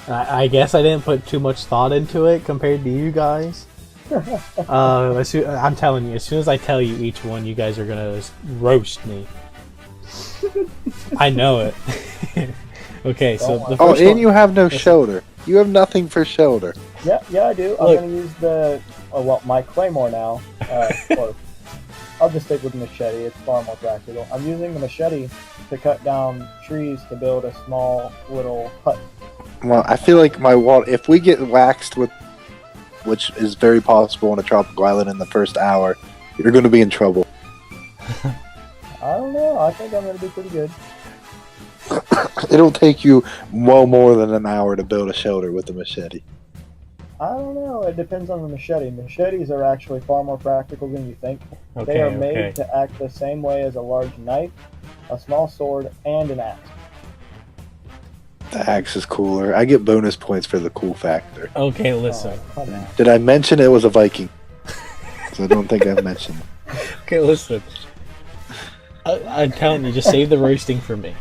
A: I guess I didn't put too much thought into it compared to you guys. I'm telling you, as soon as I tell you each one, you guys are gonna roast me. I know it. Okay, so the first
C: and you have no shoulder. You have nothing for shoulder.
B: Yeah, I do. I'm gonna use my claymore now. Or I'll just stick with the machete. It's far more practical. I'm using the machete to cut down trees to build a small little hut.
C: Well, I feel like if we get waxed with, which is very possible on a tropical island in the first hour, you're going to be in trouble.
B: I don't know. I think I'm going to be pretty good.
C: It'll take you well more than an hour to build a shelter with a machete.
B: I don't know. It depends on the machete. Machetes are actually far more practical than you think. They are made to act the same way as a large knife, a small sword, and an axe.
C: The axe is cooler. I get bonus points for the cool factor.
A: Okay, listen.
C: Did I mention it was a Viking? So I don't think I mentioned it.
A: Okay, listen. I'm telling you, just save the roasting for me.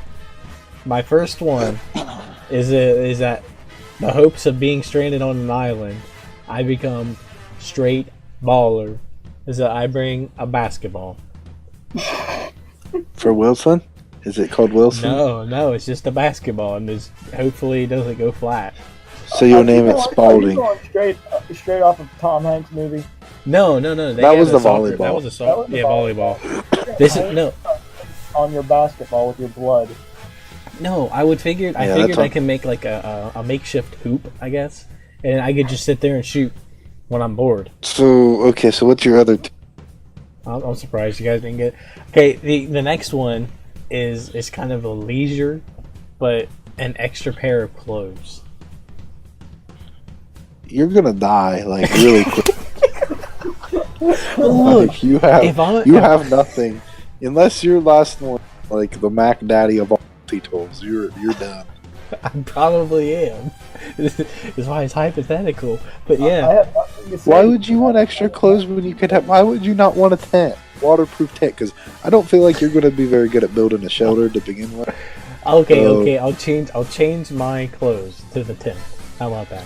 A: My first one is that the hopes of being stranded on an island, I become straight baller. Is that I bring a basketball.
C: For Wilson? Is it called Wilson?
A: No, it's just a basketball, and hopefully it doesn't go flat.
C: So you'll name it Spalding.
B: Are you going straight off of Tom Hanks movie?
A: No.
C: That was the volleyball.
A: That was a soccer. Yeah, volleyball. This is no.
B: On your basketball with your blood.
A: No, I figured I can make like a makeshift hoop, I guess, and I could just sit there and shoot when I'm bored.
C: So what's your other?
A: I'm surprised you guys didn't get. Okay, the next one is kind of a leisure, but an extra pair of clothes.
C: You're gonna die like really quick.
A: Look,
C: like, you have nothing unless your last one, like the Mac Daddy of all tools. You're done.
A: I probably am. This is why it's hypothetical. But yeah.
C: Why would you want extra clothes when you could have? Why would you not want a tent? Waterproof tent? Because I don't feel like you're going to be very good at building a shelter to begin with.
A: Okay. I'll change my clothes to the tent. How about that?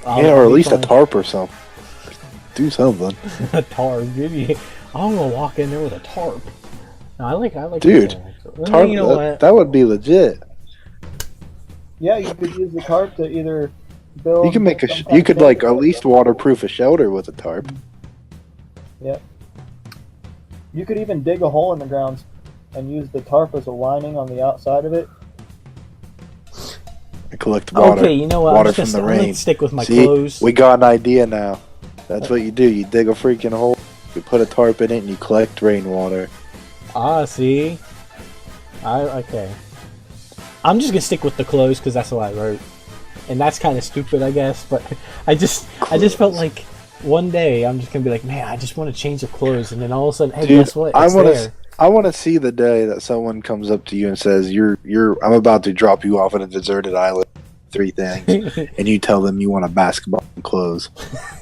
C: Or at least a tarp or something. Do something.
A: A tarp, dude. I'm gonna walk in there with a tarp. No, I like.
C: Dude, tarp,
A: you know what?
C: That would be legit.
B: Yeah, you could use the tarp to either build.
C: You can make you could like at least waterproof a shelter with a tarp.
B: Yep. You could even dig a hole in the ground and use the tarp as a lining on the outside of it.
C: And collect water.
A: Okay, you know what?
C: Water from the rain.
A: Let's stick with my
C: See,
A: clothes.
C: We got an idea now. That's what you do. You dig a freaking hole, you put a tarp in it, and you collect rainwater.
A: See? Okay. I'm just gonna stick with the clothes because that's what I wrote. And that's kind of stupid, I guess, but I just felt like one day I'm just gonna be like, man, I just want to change the clothes, and then all of a sudden, hey, guess what?
C: I want to see the day that someone comes up to you and says, I'm about to drop you off on a deserted island, 3 things, and you tell them you want a basketball and clothes.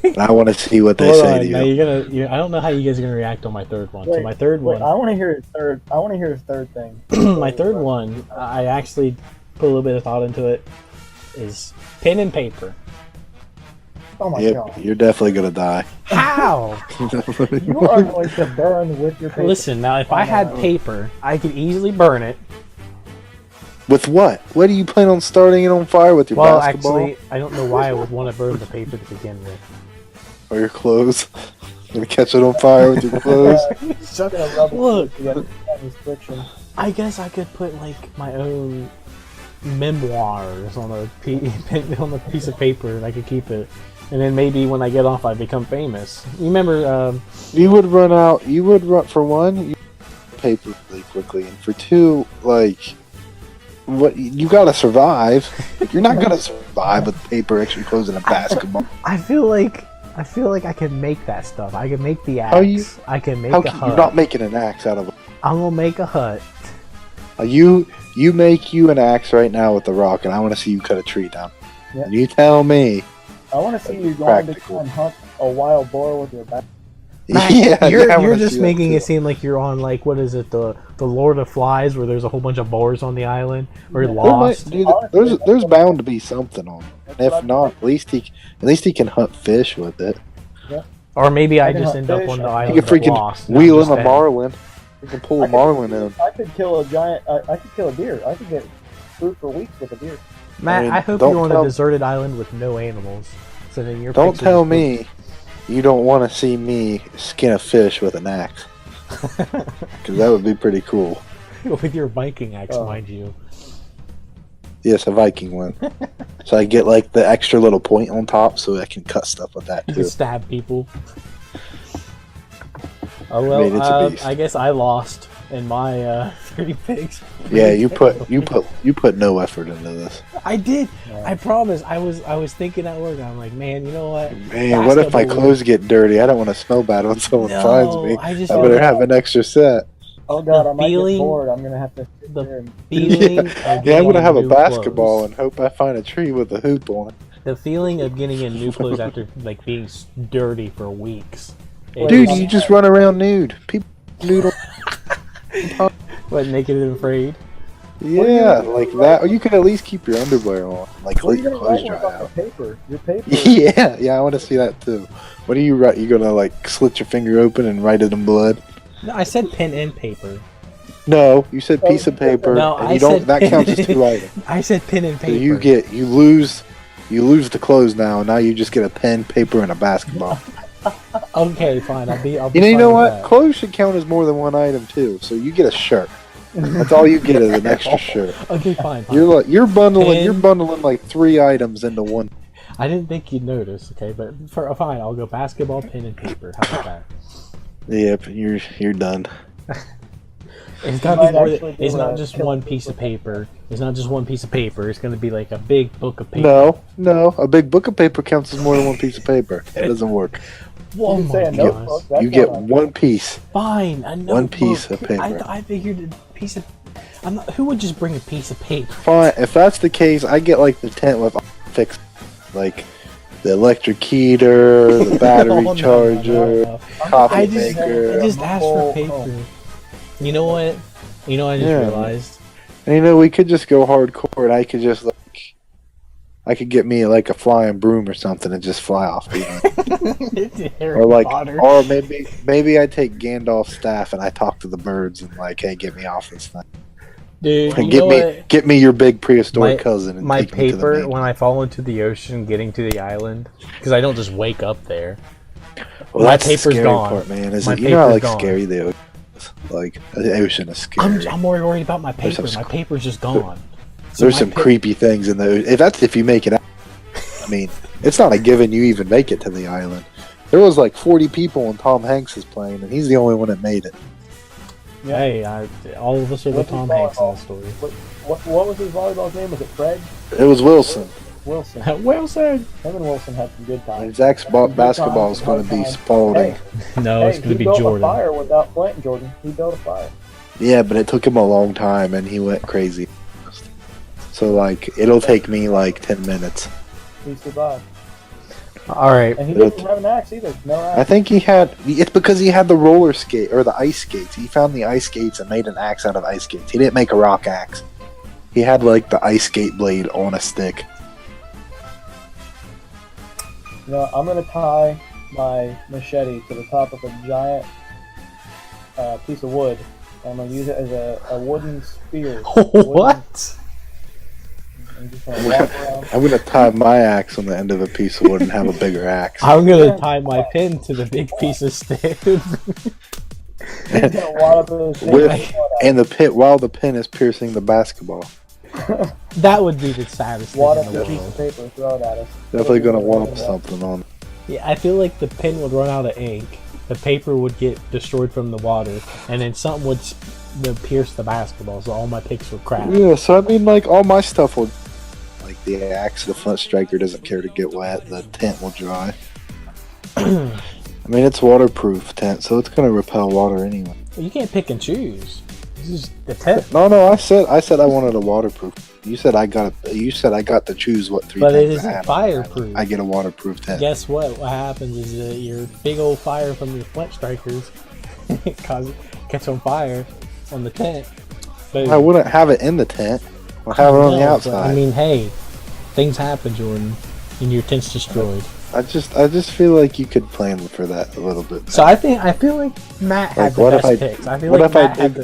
C: And I want to see what they say to you.
A: I don't know how you guys are gonna react on my third one. So my third one.
B: I want to hear his third. I want to hear his third thing.
A: My third one, I actually put a little bit of thought into it. Is pen and paper.
B: Oh my god!
C: You're definitely gonna die.
A: How?
B: You are going to burn with your paper.
A: Listen, now if I had paper, I could easily burn it.
C: With what? What do you plan on starting it on fire with your basketball?
A: Well, actually, I don't know why I would want to burn the paper to begin with.
C: Or your clothes. You're gonna catch it on fire with your clothes.
A: Look, I guess I could put like my own memoirs on a piece of paper, and I could keep it. And then maybe when I get off, I become famous. You remember?
C: You would run out. You would run for one. You paper really quickly, and for two, like, what you gotta survive. You're not gonna survive with paper, extra clothes, and a basketball.
A: I feel like I can make that stuff. I can make the axe. I can make a hut.
C: You're not making an axe out of it.
A: I'm gonna make a hut.
C: You make you an axe right now with the rock, and I want to see you cut a tree down.
B: Yep.
C: And you tell me.
B: I want to see you going to try and hunt a wild boar with your back.
C: You tell me.
B: I want to see you going to try and hunt a wild boar with your back. I want to see you going to try and hunt a wild boar with your back. I want to see you going to try and hunt a wild boar with your back. I want to see you going to try and hunt a wild boar with your back.
A: Matt,
C: Yeah,
A: you're just making it seem like you're on like what is it, the Lord of Flies, where there's a whole bunch of bars on the island, or Lost.
C: There's bound to be something on it. And if not, at least he can hunt fish with it.
B: Yeah.
A: Or maybe I just end up on the
C: He
A: island
C: can
A: of
C: freaking
A: Lost.
C: wheel in a marlin. He can pull a marlin in.
B: I could kill a giant. I could kill a deer. I could get food for weeks with a deer.
A: Matt, I hope you're on a deserted island with no animals. So then your
C: don't tell me you don't want to see me skin a fish with an axe. Because that would be pretty cool.
A: With your Viking axe, mind you.
C: Yes, a Viking one. So I get like the extra little point on top so I can cut stuff with that too.
A: You can stab people. Oh well, I guess I lost in my 30 pigs.
C: Yeah, you put no effort into this.
A: I did. Yeah. I promise. I was thinking at work. I'm like, man, you know what?
C: Man, what if my clothes get dirty? I don't want to smell bad when someone finds me. I better have an extra set.
B: Oh god, I might get bored. I'm gonna have to.
C: I'm gonna have a basketball and hope I find a tree with a hoop on it.
A: The feeling of getting in new clothes after like being dirty for weeks.
C: Dude, you just run around nude. People nude.
A: What, naked and afraid?
C: Yeah, like that. Or you can at least keep your underwear on. Like let your clothes dry out.
B: Your paper.
C: Yeah, I want to see that too. What do you write? You gonna like slit your finger open and write it in blood?
A: No, I said pen and paper.
C: No, you said piece of paper. No, and you don't. That counts as 2 items.
A: I said pen and paper.
C: So you lose the clothes now. Now you just get a pen, paper, and a basketball.
A: Okay, fine. I'll be.
C: You know what? That. Clothes should count as more than 1 item too. So you get a shirt. That's all you get is an extra shirt.
A: Okay, fine.
C: You're bundling like 3 items into one.
A: I didn't think you'd notice. Okay, but fine. I'll go basketball, pen, and paper. How about that?
C: Yep, you're done.
A: It's gotta be more than, it's not just one piece of paper. It's not just one piece of paper. It's gonna be like a big book of paper.
C: No. A big book of paper counts as more than 1 piece of paper. It doesn't work.
A: Oh my gosh.
C: You get 1 piece.
A: Fine, a notebook.
C: 1 piece of paper.
A: I figured a piece of. Who would just bring a piece of paper?
C: Fine. If that's the case, I get like the tent with fixed, like the electric heater, the battery charger, coffee maker.
A: I just asked for paper. You know what? I just realized.
C: And we could just go hardcore, and I could just I could get me like a flying broom or something and just fly off. Or maybe I take Gandalf's staff and I talk to the birds and like, hey, get me off this thing.
A: Dude,
C: get me your big prehistoric cousin. And
A: my
C: take me to
A: paper
C: the
A: when I fall into the ocean, getting to the island, because I don't just wake up there.
C: Well,
A: my
C: that's
A: paper's
C: the scary
A: gone.
C: part, man. Is you know how like scary the ocean is? Like the ocean is scary.
A: I'm more worried about my paper. My paper's just gone.
C: There's some creepy things in there. If you make it out. I mean, it's not a given you even make it to the island. There was like 40 people when Tom Hanks is playing, and he's the only one that made it.
A: Yeah. Hey, all of us are the Tom Hanks in the story.
B: What was his volleyball's name? Was it Fred?
C: It was Wilson.
B: Wilson.
A: Wilson.
B: Him and Wilson had some good times.
C: Zach's basketball is going to be Spalding.
A: No, it's going to be Jordan.
B: He built a fire without planting Jordan. He built a fire.
C: Yeah, but it took him a long time, and he went crazy. So, like, it'll take me like 10 minutes.
B: He survived.
A: Alright.
B: And he didn't have an axe either. No axe.
C: I think it's because he had the roller skate, or the ice skates. He found the ice skates and made an axe out of ice skates. He didn't make a rock axe. He had, like, the ice skate blade on a stick.
B: I'm going to tie my machete to the top of a giant piece of wood. I'm going to use it as a wooden spear.
A: What?
C: I'm gonna tie my axe on the end of a piece of wood and have a bigger axe.
A: I'm gonna tie my pin to the big piece of stick.
C: And the pit while the pin is piercing the basketball.
A: That would be the saddest thing in the
B: piece of paper, throw it at us.
C: Definitely gonna want something on.
A: Yeah, I feel like the pen would run out of ink, the paper would get destroyed from the water, and then something would pierce the basketball, so all my picks were crap.
C: Yeah, so I mean, like, all my stuff would... Like, the axe, the front striker doesn't care to get wet, the tent will dry. I mean, it's waterproof tent, so it's gonna repel water anyway.
A: Well, you can't pick and choose. This is the tent.
C: No, I said I wanted a waterproof. You said I got to choose what 3
A: But it
C: things I
A: isn't
C: had.
A: fireproof.
C: I get a waterproof tent.
A: Guess what? What happens is that your big old fire from your flint strikers catch on fire on the tent. Boom.
C: I wouldn't have it in the tent. I'll have it on the
A: No, but,
C: outside.
A: I mean, hey, things happen, Jordan, and your tent's destroyed.
C: I just feel like you could plan for that a little bit.
A: So I feel like Matt had the best picks. I feel like Matt had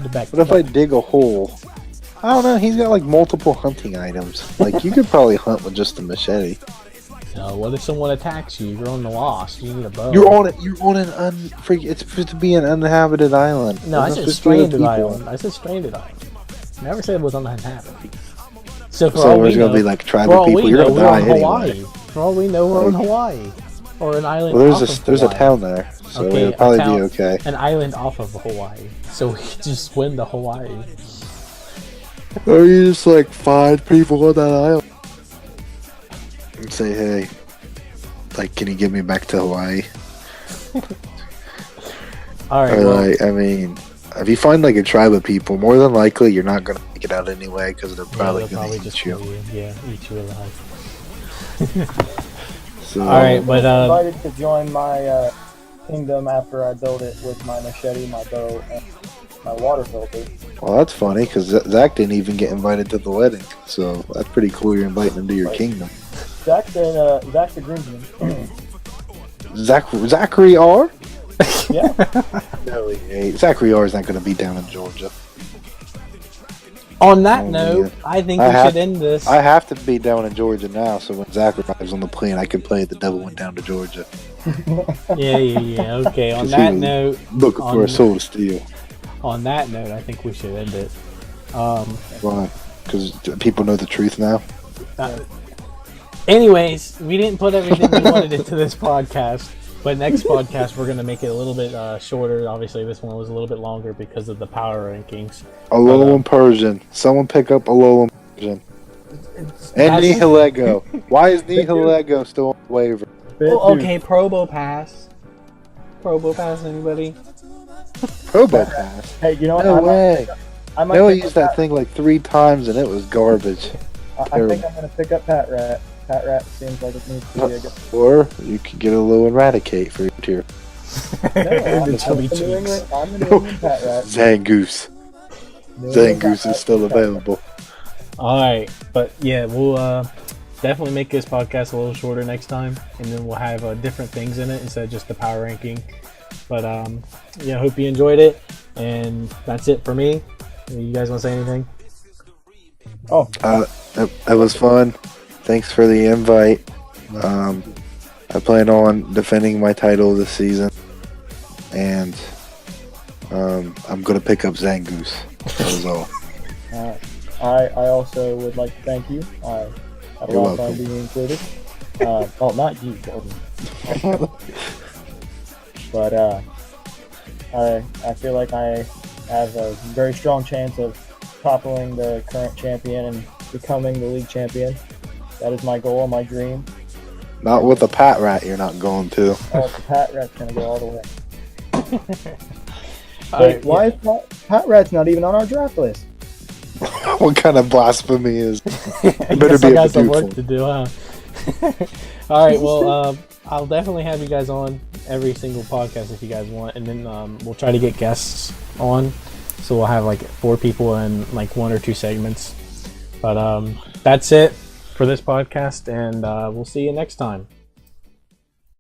A: the best.
C: What if I dig a hole? I don't know. He's got like multiple hunting items. Like you could probably hunt with just a machete.
A: So what if someone attacks you? You're on the lost. You need a bow.
C: You're on it. You're on an It's supposed to be an uninhabited island.
A: No, I said stranded island. I said stranded island. Never said it was uninhabited. So for all we
C: there's
A: know,
C: gonna be like tribal people. You're gonna die anyway.
A: For all we know, we're on Hawaii or an island.
C: Well,
A: Hawaii.
C: there's a town there, so it'll probably be okay.
A: An island off of Hawaii, so we can just swim to Hawaii.
C: Or you just like find people on that island and say, hey, like, can you get me back to Hawaii?
A: All right.
C: Or
A: Well,
C: like, I mean, if you find like a tribe of people, more than likely you're not gonna make it out anyway because they're probably gonna eat
A: just
C: you.
A: eat you alive.
C: So,
A: All right, but
B: invited to join my kingdom after I build it with my machete, my bow, and my water filter.
C: well, that's funny because Zach didn't even get invited to the wedding, so that's pretty cool. You're inviting him to your kingdom.
B: Zach's the groomsman.
C: Zachary R.
B: Yeah.
C: No, he ain't. Zachary R is not going to be down in Georgia.
A: on that note, I think we should end this.
C: I have to be down in Georgia now, so when Zach arrives on the plane, I can play The Devil Went Down to Georgia.
A: Yeah. Okay. On that note,
C: looking for a soul to steal.
A: On that note, I think we should end it.
C: Why? Because people know the truth now.
A: Anyways, we didn't put everything we wanted into this podcast, but next podcast we're going to make it a little bit shorter. Obviously, this one was a little bit longer because of the power rankings.
C: Alolan Persian. Someone pick up Alolan Persian. And Nihilego. Why is Nihilego still on the waiver?
A: Oh, okay, Probo Pass. Probo Pass, anybody?
C: Probo Pass?
B: Hey, you know what?
C: No way.
B: I might
C: Noah used that thing like 3 times and it was garbage.
B: I think I'm going to pick up Pat Rat. Pat Rat seems like it needs to be a good...
C: Or you could get a little Eradicate for your tier.
B: No, I'm the New England Pat Rat.
C: Zangoose. Zangoose is still available.
A: Alright, but yeah, we'll definitely make this podcast a little shorter next time, and then we'll have different things in it instead of just the power ranking. But yeah, hope you enjoyed it, and that's it for me. You guys want to say anything?
C: It was fun. Thanks for the invite. I plan on defending my title this season, and I'm gonna pick up Zangoose. That was all.
B: I also would like to thank you. I had a lot of fun being included. Well, not you, Jordan. But I feel like I have a very strong chance of toppling the current champion and becoming the league champion. That is my goal, my dream.
C: Not with a Pat Rat, you're not going to.
B: Oh, the Pat Rat's gonna go all the way. Wait, why is Pat Rat's not even on our draft list?
C: What kind of blasphemy is?
A: You better be got some work to do, huh? All right, well, I'll definitely have you guys on every single podcast if you guys want, and then we'll try to get guests on. So we'll have like 4 people in like 1 or 2 segments. But that's it for this podcast, and we'll see you next time.